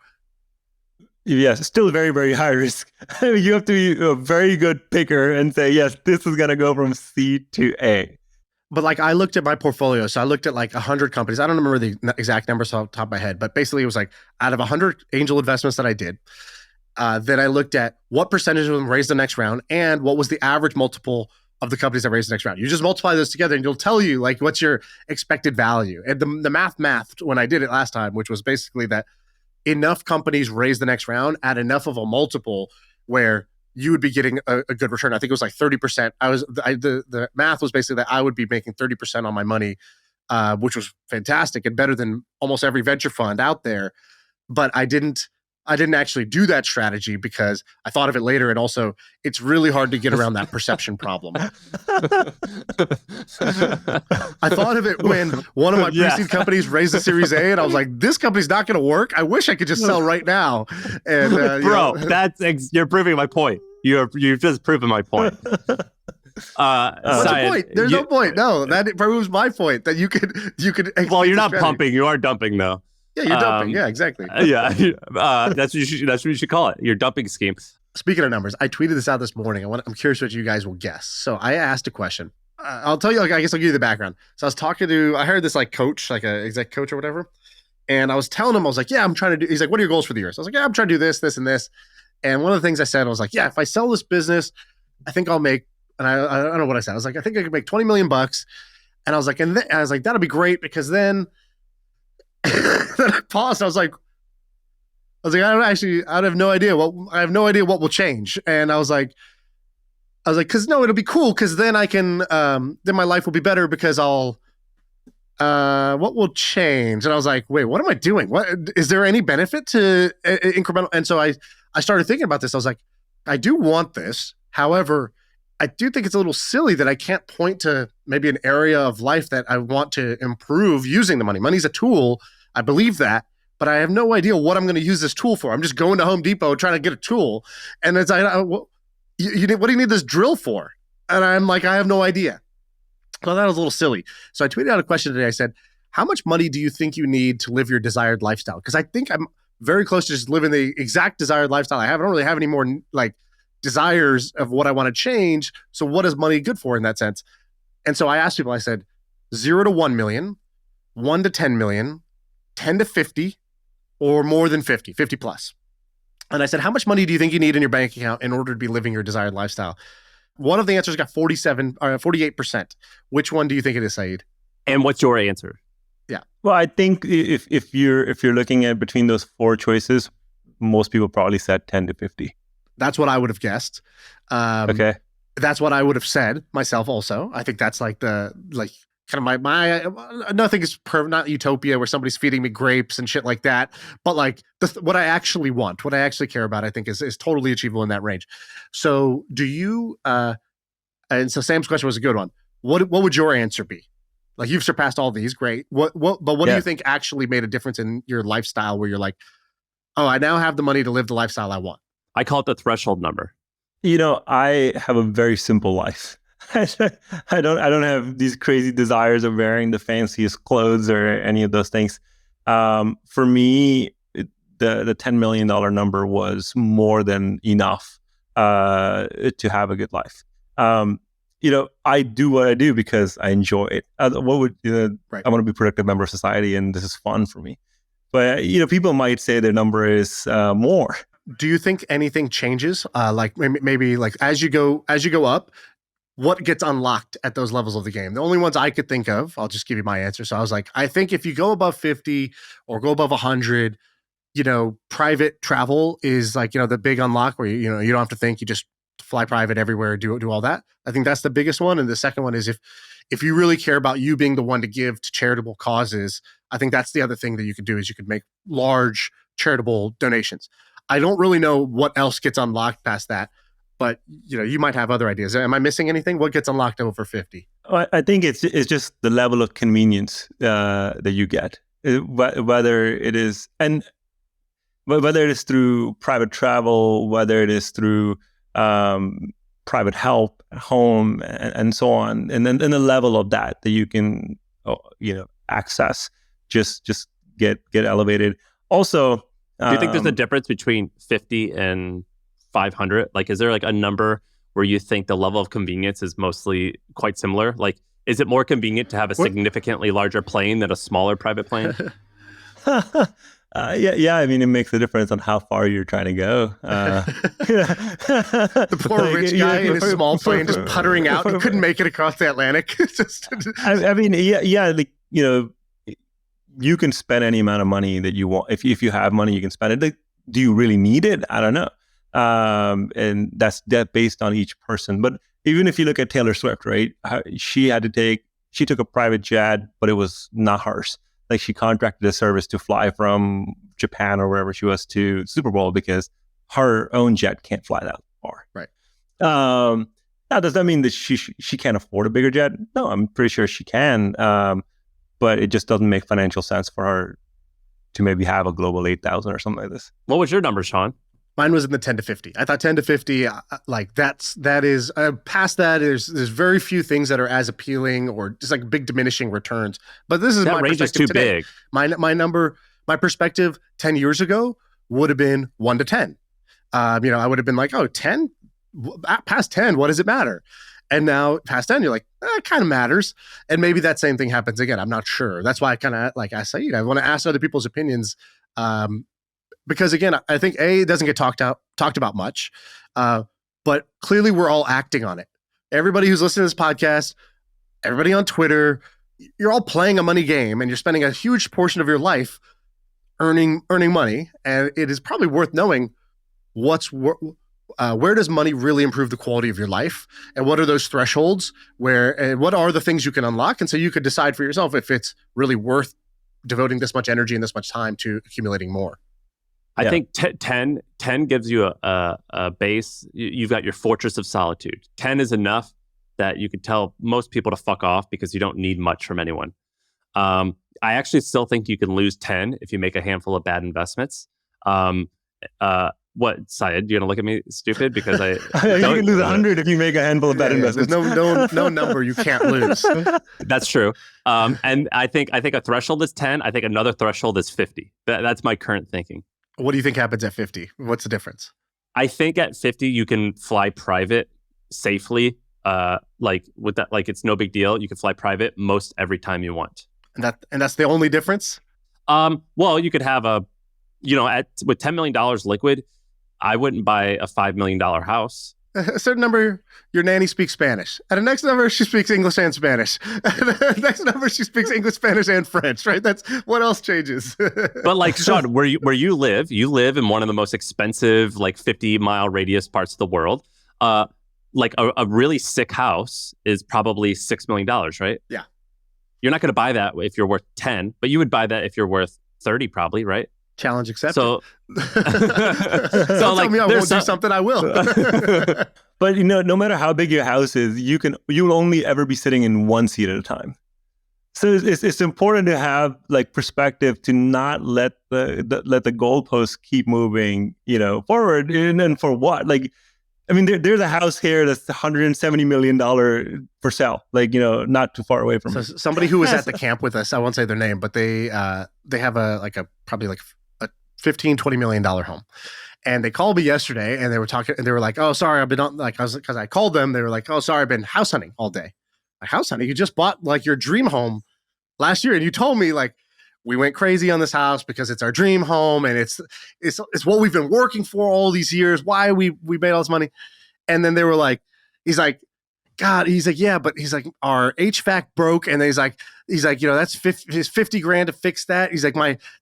Yes, still very, very high risk. You have to be a very good picker and say, yes, this is going to go from C to A. But like I looked at my portfolio, so I looked at like 100 companies. I don't remember the exact numbers off the top of my head, but basically it was like out of 100 angel investments that I did, then I looked at what percentage of them raised the next round and what was the average multiple of the companies that raised the next round. You just multiply those together and you'll tell you like what's your expected value. And the math when I did it last time, which was basically that enough companies raised the next round at enough of a multiple where you would be getting a good return. I think it was like 30%. The math was basically that I would be making 30% on my money, which was fantastic and better than almost every venture fund out there. But I didn't actually do that strategy because I thought of it later, and also it's really hard to get around that perception problem. I thought of it when one of my pre-seed companies raised a Series A, and I was like, "This company's not going to work. I wish I could just sell right now." And bro, you're proving my point. You've just proven my point. What's the point? There's no point. No, that proves my point that you could. Well, you're not pumping. You are dumping, though. Yeah, you're dumping. Yeah, exactly. That's what you should call it. Your dumping scheme. Speaking of numbers, I tweeted this out this morning. I'm curious what you guys will guess. So I asked a question. I'll tell you. I guess I'll give you the background. So I heard this like coach, like a exec coach or whatever, and I was telling him, I was like, yeah, I'm trying to do. He's like, what are your goals for the year? So I was like, yeah, I'm trying to do this, this, and this. And one of the things I said, I was like, yeah, if I sell this business, I think I'll make. And I don't know what I said. I was like, I think I could make $20 million. And I was like, that'll be great, because then. Then I paused. I was like, I have no idea what will change. And I was like, cause no, it'll be cool. Cause then I can, then my life will be better because what will change? And I was like, wait, what am I doing? What, is there any benefit to incremental? And so I started thinking about this. I was like, I do want this. However, I do think it's a little silly that I can't point to maybe an area of life that I want to improve using the money. Money's a tool. I believe that, but I have no idea what I'm going to use this tool for. I'm just going to Home Depot trying to get a tool. And it's like, what do you need this drill for? And I'm like, I have no idea. So that was a little silly. So I tweeted out a question today. I said, how much money do you think you need to live your desired lifestyle? Because I think I'm very close to just living the exact desired lifestyle I have. I don't really have any more like desires of what I want to change. So what is money good for in that sense? And so I asked people, I said, 0 to 1 million, 1 to 10 million, 10 to 50, or more than 50 plus. And I said, how much money do you think you need in your bank account in order to be living your desired lifestyle? One of the answers got 48%. Which one do you think it is, Syed? And what's your answer? Yeah. Well, I think if you're looking at between those four choices, most people probably said 10 to 50. That's what I would have guessed. Okay. That's what I would have said myself also. I think that's like the kind of my nothing is not utopia where somebody's feeding me grapes and shit like that, but like what I actually want, what I actually care about, I think is totally achievable in that range. So do you and so Sam's question was a good one. What would your answer be? Like, you've surpassed all these, great. But what do you think actually made a difference in your lifestyle where you're like, oh, I now have the money to live the lifestyle I want? I call it the threshold number. I have a very simple life. I don't have these crazy desires of wearing the fanciest clothes or any of those things. For me, the $10 million number was more than enough to have a good life. I do what I do because I enjoy it. Right. I want to be a productive member of society, and this is fun for me. But people might say their number is more. Do you think anything changes? Like maybe like as you go up, what gets unlocked at those levels of the game? The only ones I could think of, I'll just give you my answer. So I was like, I think if you go above 50 or go above 100, private travel is like, the big unlock where you don't have to think, you just fly private everywhere, do all that. I think that's the biggest one. And the second one is if you really care about you being the one to give to charitable causes, I think that's the other thing that you could do is you could make large charitable donations. I don't really know what else gets unlocked past that, but you might have other ideas. Am I missing anything? What gets unlocked over 50? I think it's just the level of convenience that you get, whether it is through private travel, whether it is through private help at home, and so on, and then the level of that you can access just get elevated. Also, do you think there's a difference between 50 and 500? Like, is there like a number where you think the level of convenience is mostly quite similar? Like, is it more convenient to have a significantly larger plane than a smaller private plane? Yeah. I mean, it makes a difference on how far you're trying to go. The poor rich guy in his small plane just puttering out. He couldn't make it across the Atlantic. I mean, like, you can spend any amount of money that you want. If you have money, you can spend it. Like, do you really need it? I don't know. And that's based on each person. But even if you look at Taylor Swift, right? She took a private jet, but it was not hers. Like, she contracted a service to fly from Japan or wherever she was to Super Bowl because her own jet can't fly that far. Right. Now, does that mean that she can't afford a bigger jet? No, I'm pretty sure she can. But it just doesn't make financial sense for her to maybe have a Global 8000 or something like this. What was your number, Shaan? Mine was in the 10 to 50. I thought 10 to 50, like that is past that. There's very few things that are as appealing or just like big diminishing returns. But this is that my range perspective is too today. big. My perspective 10 years ago would have been 1 to 10. I would have been like, oh, 10, past 10, what does it matter? And now past 10, you're like, it kind of matters. And maybe that same thing happens again. I'm not sure. That's why I kind of like I say, I want to ask other people's opinions. Because again, I think it doesn't get talked about much, but clearly we're all acting on it. Everybody who's listening to this podcast, everybody on Twitter, you're all playing a money game, and you're spending a huge portion of your life earning money. And it is probably worth knowing where does money really improve the quality of your life, and what are those thresholds and what are the things you can unlock, and so you could decide for yourself if it's really worth devoting this much energy and this much time to accumulating more. I think 10 gives you a base. You've got your fortress of solitude. 10 is enough that you could tell most people to fuck off because you don't need much from anyone. I actually still think you can lose 10 if you make a handful of bad investments. What, Syed? You're going to look at me stupid because I... You can lose 100 if you make a handful of bad investments. There's no number you can't lose. That's true. And I think a threshold is 10. I think another threshold is 50. That's my current thinking. What do you think happens at 50? What's the difference? I think at 50 you can fly private safely. Like with that, like it's no big deal. You can fly private most every time you want. And that's the only difference? Well, you could have with $10 million liquid, I wouldn't buy a $5 million house. A certain number, your nanny speaks Spanish. At the next number, she speaks English and Spanish. At the next number, she speaks English, Spanish, and French, right? That's what else changes. But like, Shaan, where you live in one of the most expensive, like 50-mile radius parts of the world. Like a really sick house is probably $6 million, right? Yeah. You're not going to buy that if you're worth 10, but you would buy that if you're worth 30, probably, right? Challenge accepted. So, so like, tell me I won't do something, I will. But no matter how big your house is, you'll only ever be sitting in one seat at a time. So it's important to have like perspective to not let the goalposts keep moving, forward. And for what? Like, I mean, there's a house here that's $170 million for sale, like, not too far away from so us. Somebody who was at the camp with us, I won't say their name, but they have probably a $15, $20 million home. And they called me yesterday and they were talking and they were like, oh, sorry, I've been on, like, because I called them. They were like, oh, sorry, I've been house hunting all day. Like, house hunting? You just bought like your dream home last year. And you told me like, we went crazy on this house because it's our dream home and it's what we've been working for all these years. Why we made all this money. And then they were like, he's like, God, he's like, yeah, but he's like, our HVAC broke. And then he's like, that's $50,000 to fix that. He's like,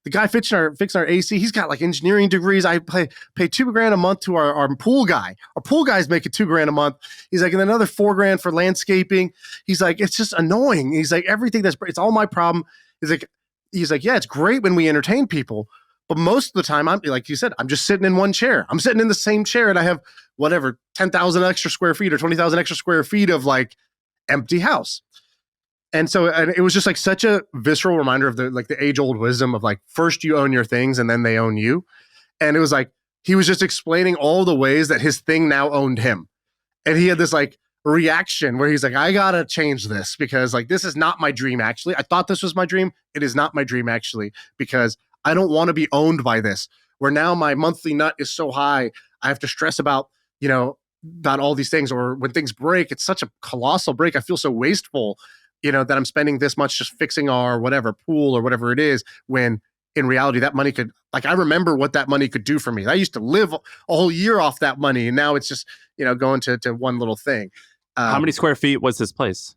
the guy fixing our AC, he's got like engineering degrees. I pay $2,000 a month to our pool guy. Our pool guy's making $2,000 a month. He's like, and another $4,000 for landscaping. He's like, it's just annoying. He's like, everything it's all my problem. He's like, yeah, it's great when we entertain people, but most of the time, I'm like you said, I'm just sitting in one chair. I'm sitting in the same chair, and I have whatever 10,000 extra square feet or 20,000 extra square feet of like empty house. And so, and it was just like such a visceral reminder of the age old wisdom of like, first you own your things, and then they own you. And it was like he was just explaining all the ways that his thing now owned him, and he had this like reaction where he's like, I gotta change this because like this is not my dream. Actually, I thought this was my dream. It is not my dream actually, because I don't want to be owned by this, where now my monthly nut is so high I have to stress about about all these things, or when things break, it's such a colossal break, I feel so wasteful that I'm spending this much just fixing our whatever pool or whatever it is, when in reality that money could, like, I remember what that money could do for me. I used to live a whole year off that money, and now it's just going to one little thing. How many square feet was this place?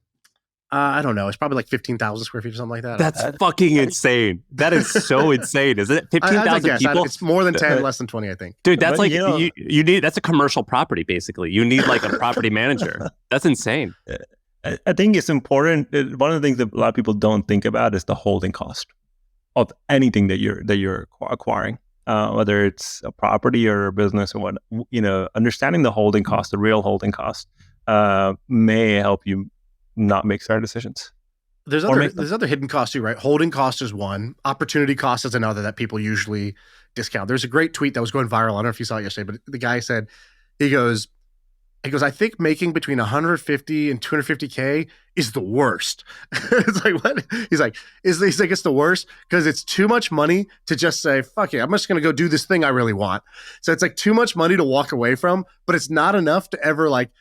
I don't know. It's probably like 15,000 square feet or something like that. That's fucking insane. That is so insane, isn't it? 15,000 people? It's more than 10, less than 20, I think. Dude, that's like, you need, that's a commercial property, basically. You need like a property manager. That's insane. I think it's important. One of the things that a lot of people don't think about is the holding cost of anything that you're acquiring, whether it's a property or a business or what. Understanding the holding cost, the real holding cost, may help you not make certain decisions. There's other hidden costs too, right? Holding cost is one. Opportunity cost is another that people usually discount. There's a great tweet that was going viral. I don't know if you saw it yesterday, but the guy said, he goes, I think making between 150 and 250K is the worst. It's like, what? He's like, it's the worst because it's too much money to just say, fuck it, I'm just going to go do this thing I really want. So it's like too much money to walk away from, but it's not enough to ever like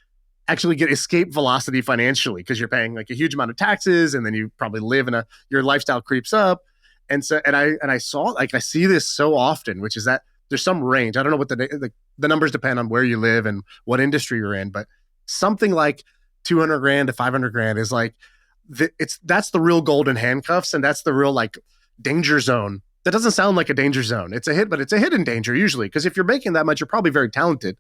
actually get escape velocity financially, because you're paying like a huge amount of taxes, and then you probably live in your lifestyle creeps up. And so, and I saw, like, I see this so often, which is that there's some range. I don't know what the numbers depend on where you live and what industry you're in, but something like $200,000 to $500,000 is like, that's the real golden handcuffs. And that's the real like danger zone. That doesn't sound like a danger zone. It's a hit, but it's a hidden danger usually. Because if you're making that much, you're probably very talented.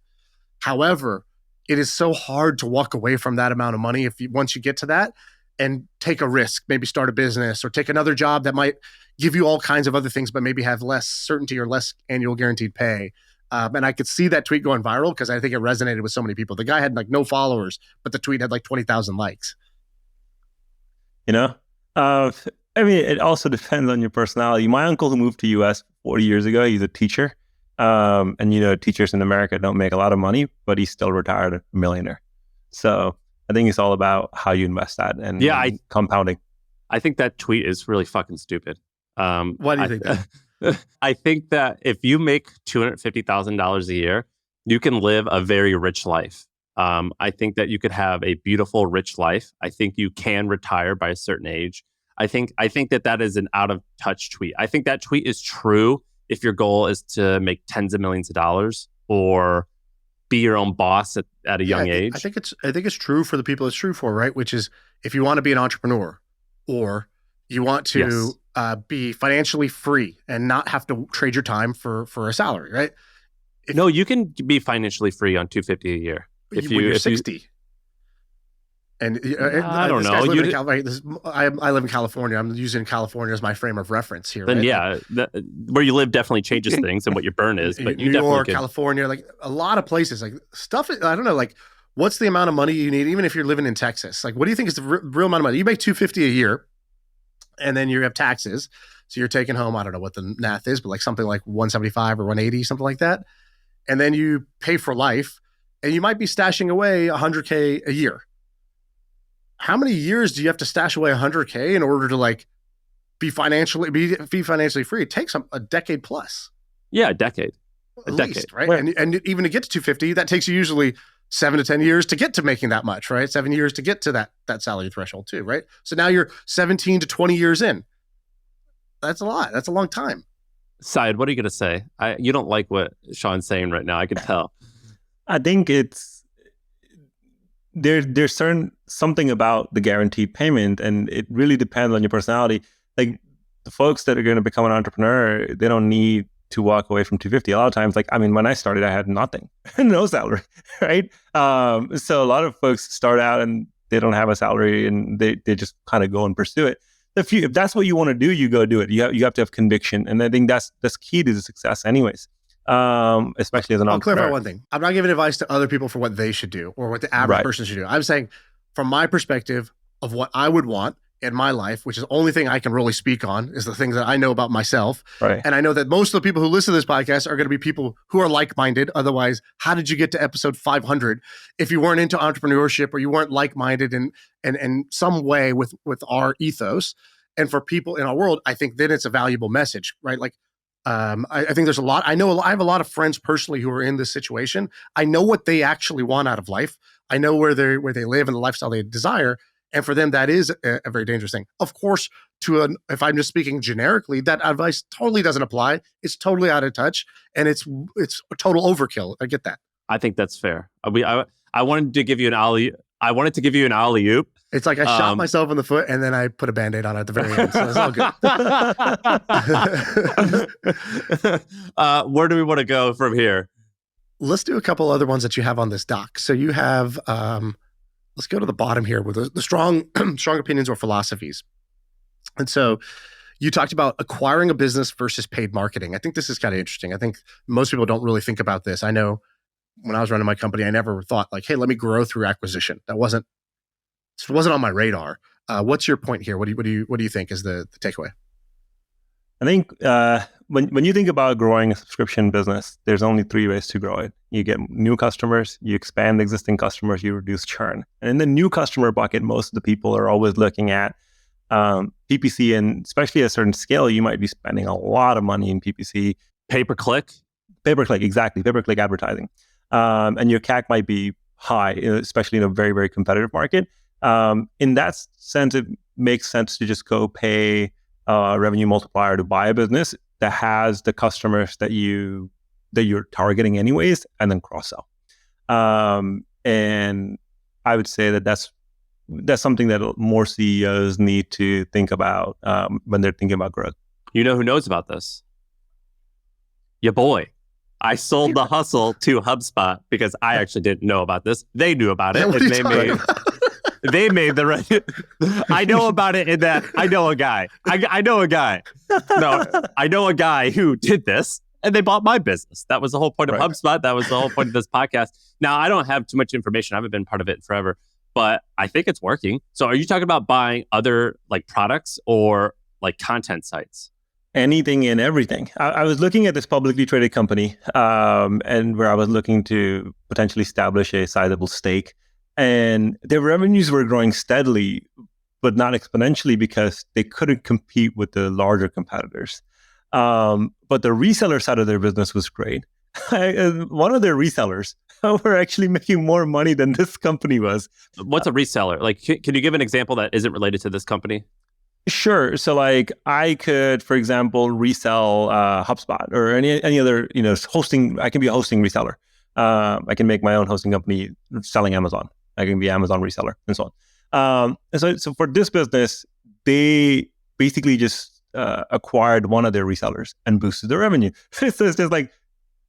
However, it is so hard to walk away from that amount of money once you get to that and take a risk, maybe start a business or take another job that might give you all kinds of other things, but maybe have less certainty or less annual guaranteed pay. And I could see that tweet going viral because I think it resonated with so many people. The guy had like no followers, but the tweet had like 20,000 likes. I mean, it also depends on your personality. My uncle who moved to US 40 years ago, he's a teacher. And teachers in America don't make a lot of money, but he's still retired a millionaire. So I think it's all about how you invest that and compounding. I think that tweet is really fucking stupid. Why do you think that? I think that if you make $250,000 a year, you can live a very rich life. I think that you could have a beautiful, rich life. I think you can retire by a certain age. I think that is an out of touch tweet. I think that tweet is true if your goal is to make tens of millions of dollars or be your own boss at a young age. I think it's true for the people it's true for, right? Which is if you want to be an entrepreneur or you want to be financially free and not have to trade your time for a salary, right? No, you can be financially free on $250 a year when you're 60. And I don't know. I live in California. I'm using California as my frame of reference here. Then right? Where you live definitely changes things and what your burn is. But New York, California, like a lot of places, like stuff. I don't know, like what's the amount of money you need, even if you're living in Texas? Like, what do you think is the real amount of money? You make $250 a year, and then you have taxes, so you're taking home, I don't know what the math is, but like something like 175 or 180, something like that, and then you pay for life, and you might be stashing away $100K a year. How many years do you have to stash away $100K in order to like be financially free? It takes a decade plus. Yeah, a decade. At least, right? Well, and even to get to 250, that takes you usually 7 to 10 years to get to making that much, right? 7 years to get to that salary threshold too, right? So now you're 17 to 20 years in. That's a lot. That's a long time. Syed, what are you going to say? You don't like what Shaan's saying right now. I can tell. I think there's something about the guaranteed payment, and it really depends on your personality. Like the folks that are going to become an entrepreneur, they don't need to walk away from 250. A lot of times, like, I mean, when I started, I had nothing, no salary, right? So a lot of folks start out and they don't have a salary and they just kind of go and pursue it. If that's what you want to do, you go do it. You have to have conviction. And I think that's key to the success anyways. Especially as an entrepreneur. I'll clarify one thing. I'm not giving advice to other people for what they should do or what the average person should do. I'm saying from my perspective of what I would want in my life, which is the only thing I can really speak on, is the things that I know about myself. Right. And I know that most of the people who listen to this podcast are going to be people who are like-minded. Otherwise, how did you get to episode 500 if you weren't into entrepreneurship or you weren't like-minded in some way with our ethos? And for people in our world, I think then it's a valuable message, right? Like, I think there's a lot. I have a lot of friends personally who are in this situation. I know what they actually want out of life. I know where they live and the lifestyle they desire. And for them, that is a very dangerous thing. Of course, if I'm just speaking generically, that advice totally doesn't apply. It's totally out of touch, and it's a total overkill. I get that. I think that's fair. I wanted to give you an alley-oop. It's like I shot myself in the foot, and then I put a Band-Aid on it at the very end. So it's all good. Where do we want to go from here? Let's do a couple other ones that you have on this doc. So you have... let's go to the bottom here with the strong opinions or philosophies. And so you talked about acquiring a business versus paid marketing. I think this is kind of interesting. I think most people don't really think about this. I know when I was running my company, I never thought like, hey, let me grow through acquisition. It wasn't on my radar. What's your point here? What do you think is the takeaway? I think when you think about growing a subscription business, there's only 3 ways to grow it. You get new customers, you expand existing customers, you reduce churn. And in the new customer bucket, most of the people are always looking at PPC, and especially at a certain scale, you might be spending a lot of money in PPC. Pay-per-click, exactly. Pay-per-click advertising. And your CAC might be high, especially in a very, very competitive market. In that sense, it makes sense to just go pay revenue multiplier to buy a business that has the customers that you're targeting anyways, and then cross-sell. And I would say that's something that more CEOs need to think about when they're thinking about growth. You know who knows about this? Your boy. I sold the hustle to HubSpot because I actually didn't know about this. They knew about it, and they made the right. I know about it in that I know a guy. I know a guy. No, I know a guy who did this, and they bought my business. That was the whole point of HubSpot. That was the whole point of this podcast. Now, I don't have too much information. I haven't been part of it forever, but I think it's working. So are you talking about buying other like products or like content sites? Anything and everything. I was looking at this publicly traded company, and where I was looking to potentially establish a sizable stake. And their revenues were growing steadily, but not exponentially because they couldn't compete with the larger competitors. But the reseller side of their business was great. One of their resellers were actually making more money than this company was. What's a reseller? Like, can you give an example that isn't related to this company? Sure. So like I could, for example, resell HubSpot or any other, hosting. I can be a hosting reseller. I can make my own hosting company selling Amazon. I can be Amazon reseller and so on. And so for this business, they basically just acquired one of their resellers and boosted their revenue. So it's just like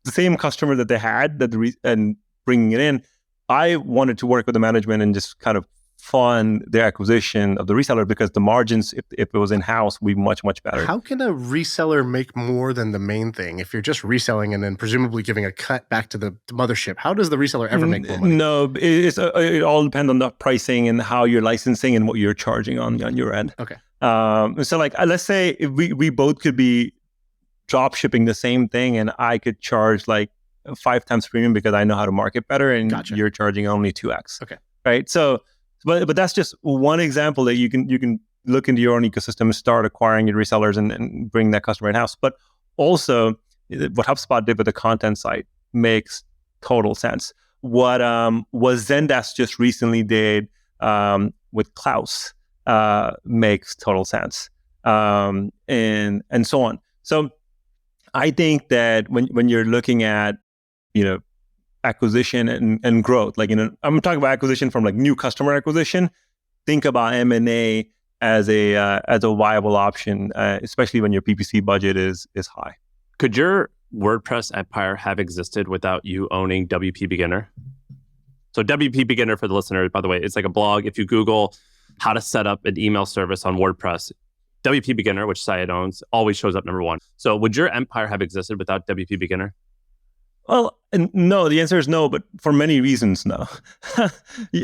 the same customer that they had and bringing it in. I wanted to work with the management and just kind of fund their acquisition of the reseller because the margins, if it was in-house, would be much, much better. How can a reseller make more than the main thing? If you're just reselling and then presumably giving a cut back to the mothership, how does the reseller ever make more money? No, it all depends on the pricing and how you're licensing and what you're charging on your end. Okay. So like, let's say if we both could be drop shipping the same thing and I could charge like 5 times premium because I know how to market better and Gotcha. You're charging only 2x. Okay. Right. So, but that's just one example that you can look into your own ecosystem and start acquiring your resellers and bring that customer in-house. But also what HubSpot did with the content site makes total sense. What Zendesk just recently did with Klaus makes total sense. And so on. So I think that when you're looking at, acquisition and growth, like, I'm talking about acquisition from like new customer acquisition, think about M&A as a viable option, especially when your PPC budget is high. Could your WordPress empire have existed without you owning WP Beginner? So WP Beginner, for the listeners, by the way, it's like a blog. If you Google how to set up an email service on WordPress, WP Beginner, which Syed owns, always shows up number one. So would your empire have existed without WP Beginner? Well, no, the answer is no, but for many reasons, no.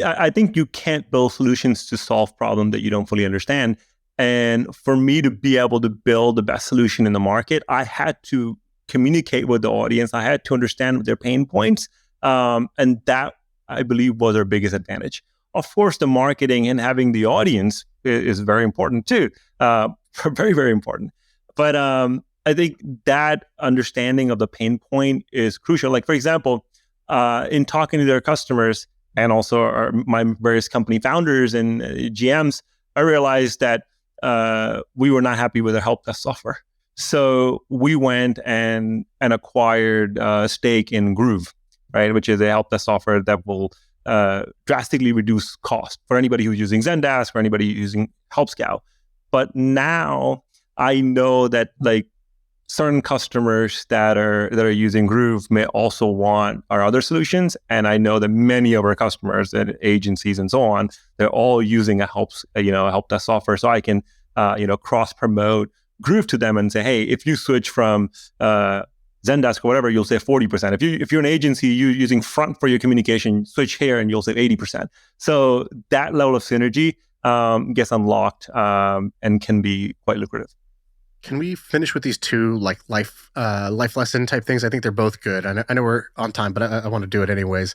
I think you can't build solutions to solve problems that you don't fully understand. And for me to be able to build the best solution in the market, I had to communicate with the audience. I had to understand their pain points. And that, I believe, was our biggest advantage. Of course, the marketing and having the audience is very important too. Very, very important. But I think that understanding of the pain point is crucial. Like, for example, in talking to their customers and also my various company founders and GMs, I realized that we were not happy with their help desk software. So we went and acquired a stake in Groove, right, which is a help desk software that will drastically reduce cost for anybody who's using Zendesk, for anybody using Help Scout. But now I know that like certain customers that are using Groove may also want our other solutions, and I know that many of our customers and agencies and so on, they're all using a help desk software. So I can cross promote Groove to them and say, hey, if you switch from Zendesk or whatever, you'll save 40%. If you're an agency using Front for your communication, switch here and you'll save 80%. So that level of synergy gets unlocked and can be quite lucrative. Can we finish with these two like life lesson type things? I think they're both good. I know we're on time, but I want to do it anyways.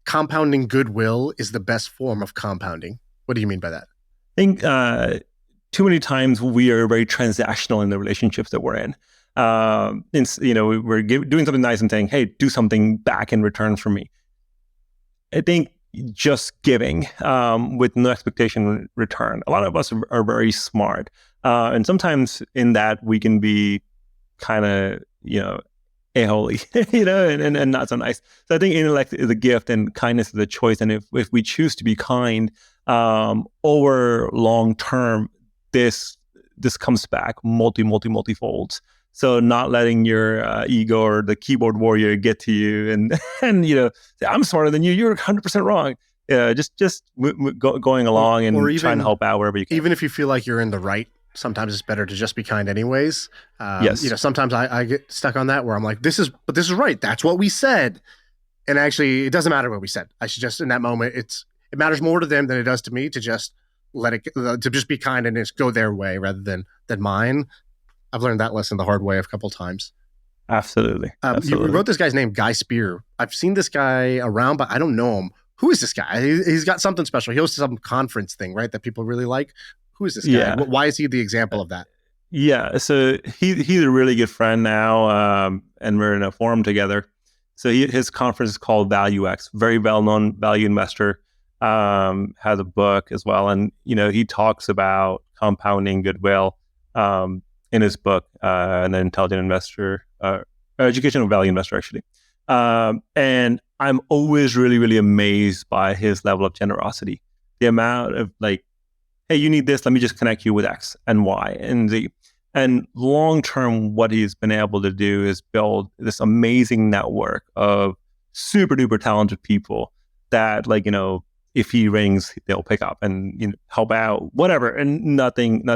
Compounding goodwill is the best form of compounding. What do you mean by that? I think too many times we are very transactional in the relationships that we're in. We're doing something nice and saying, hey, do something back in return for me. I think just giving with no expectation return. A lot of us are very smart. And sometimes in that we can be kind of, a-holy, and not so nice. So I think intellect is a gift and kindness is a choice. And if we choose to be kind over long term, this comes back multi-folds. So not letting your ego or the keyboard warrior get to you and say, I'm smarter than you. You're 100% wrong. Just going along and even trying to help out wherever you can. Even if you feel like you're in the right, sometimes it's better to just be kind anyways. Yes. Sometimes I get stuck on that where I'm like, this is right. That's what we said. And actually, it doesn't matter what we said. I should just, in that moment, it matters more to them than it does to me to just to just be kind and just go their way rather than mine. I've learned that lesson the hard way a couple times. Absolutely. You wrote this guy's name, Guy Spear. I've seen this guy around, but I don't know him. who is this guy? He's got something special. He hosts some conference thing, right? That people really like. Who is this guy? Yeah. Why is he the example of that? Yeah, so he's a really good friend now, and we're in a forum together. So his conference is called ValueX, very well-known value investor, has a book as well. And, he talks about compounding goodwill in his book, an intelligent investor, educational value investor, actually. And I'm always really, really amazed by his level of generosity. The amount of hey, you need this, let me just connect you with X and Y and Z. And long-term, what he's been able to do is build this amazing network of super duper talented people that, if he rings, they'll pick up and help out, whatever, and nothing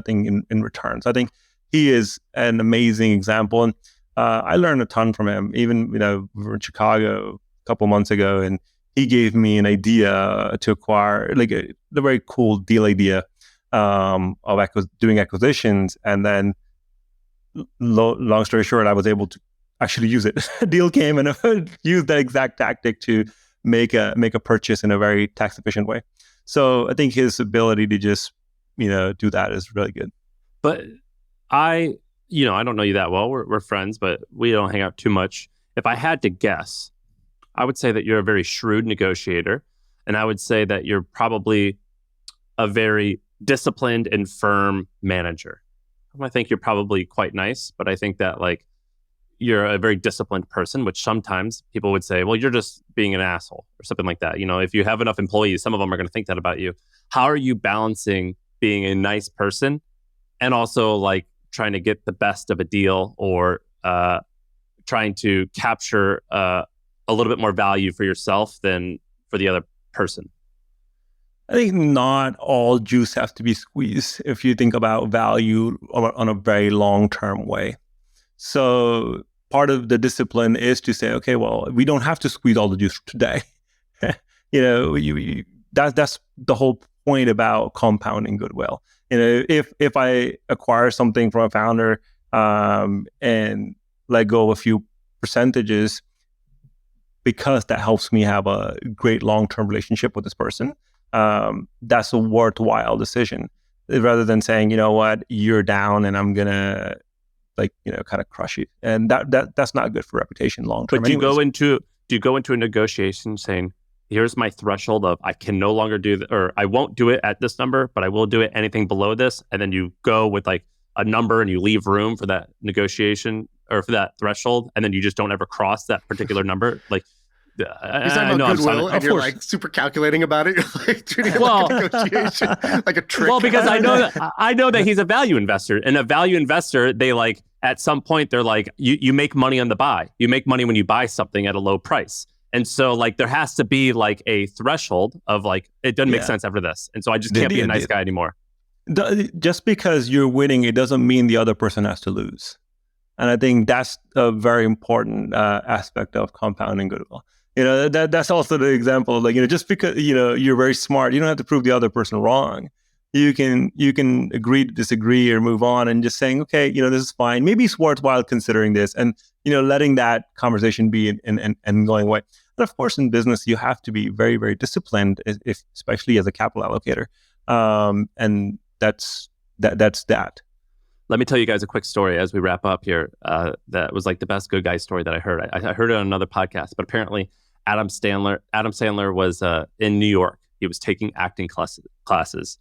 in return. So I think he is an amazing example. And I learned a ton from him. Even, we were in Chicago a couple months ago, and he gave me an idea to acquire, a very cool deal idea of doing acquisitions. And then, long story short, I was able to actually use it. A deal came and I used that exact tactic to make a purchase in a very tax efficient way. So I think his ability to just do that is really good. But I don't know you that well. We're friends, but we don't hang out too much. If I had to guess, I would say that you're a very shrewd negotiator, and I would say that you're probably a very disciplined and firm manager. I think you're probably quite nice, but I think that you're a very disciplined person, which sometimes people would say, well, you're just being an asshole or something like that. If you have enough employees, some of them are going to think that about you. How are you balancing being a nice person and also trying to get the best of a deal or trying to capture a little bit more value for yourself than for the other person? I think not all juice has to be squeezed if you think about value on a very long-term way. So part of the discipline is to say, okay, well, we don't have to squeeze all the juice today. That's the whole point about compounding goodwill. If I acquire something from a founder and let go of a few percentages, because that helps me have a great long-term relationship with this person, that's a worthwhile decision, rather than saying, you know what, you're down and I'm gonna kind of crush you. And that's not good for reputation long term. But do you go into a negotiation saying, here's my threshold of I can no longer do or I won't do it at this number, but I will do it anything below this, and then you go with a number and you leave room for that negotiation or for that threshold, and then you just don't ever cross that particular number? He's talking about goodwill, and you're super calculating about it. You're treating it like a negotiation, like a trick. Well, because I know that he's a value investor, and a value investor, they at some point they're you make money on the buy. You make money when you buy something at a low price, and so there has to be a threshold of it doesn't make sense after this, and so I just can't be a nice guy anymore. Just because you're winning, it doesn't mean the other person has to lose, and I think that's a very important aspect of compounding goodwill. That's also the example of just because you're very smart, you don't have to prove the other person wrong. You can agree to disagree or move on and just saying, okay, this is fine. Maybe it's worthwhile considering this, and letting that conversation be and going away. But of course, in business, you have to be very, very disciplined, especially as a capital allocator. And that's that. Let me tell you guys a quick story as we wrap up here. That was the best good guy story that I heard. I heard it on another podcast, but apparently Adam Sandler was in New York. He was taking acting classes,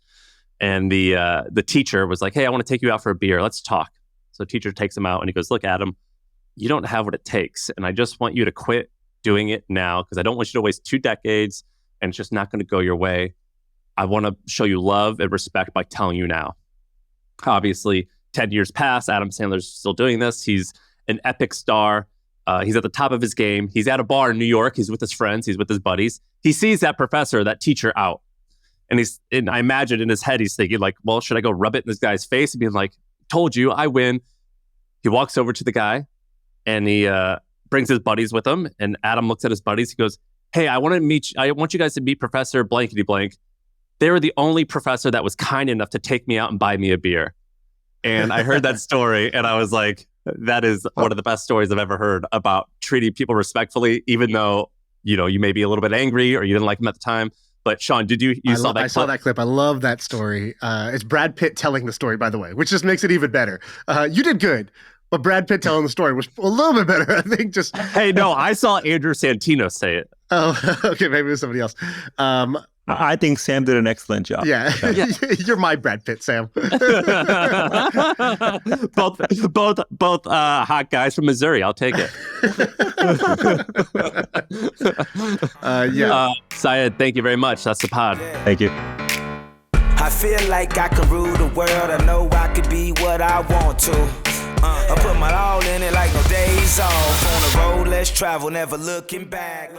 and the teacher was like, "Hey, I want to take you out for a beer. Let's talk." So the teacher takes him out, and he goes, "Look, Adam, you don't have what it takes, and I just want you to quit doing it now because I don't want you to waste 2 decades, and it's just not going to go your way. I want to show you love and respect by telling you now." Obviously, 10 years pass. Adam Sandler's still doing this. He's an epic star. He's at the top of his game. He's at a bar in New York. He's with his friends. He's with his buddies. He sees that professor, that teacher out. And I imagine in his head, he's thinking well, should I go rub it in this guy's face and be like, told you, I win. He walks over to the guy and he brings his buddies with him. And Adam looks at his buddies. He goes, "Hey, I want you guys to meet Professor blankety blank. They were the only professor that was kind enough to take me out and buy me a beer." And I heard that story and I was like, that is one of the best stories I've ever heard about treating people respectfully, even though you may be a little bit angry or you didn't like him at the time. But Shaan, did you saw that clip? I saw that clip. I love that story. It's Brad Pitt telling the story, by the way, which just makes it even better. You did good, but Brad Pitt telling the story was a little bit better. I think just. Hey, no, I saw Andrew Santino say it. Oh, okay, maybe it was somebody else. I think Sam did an excellent job. Yeah. You're my Brad Pitt, Sam. both hot guys from Missouri. I'll take it. Syed, thank you very much. That's the pod. Thank you. I feel like I can rule the world. I know I could be what I want to. I put my all in it like no days off. On the road, let's travel, never looking back.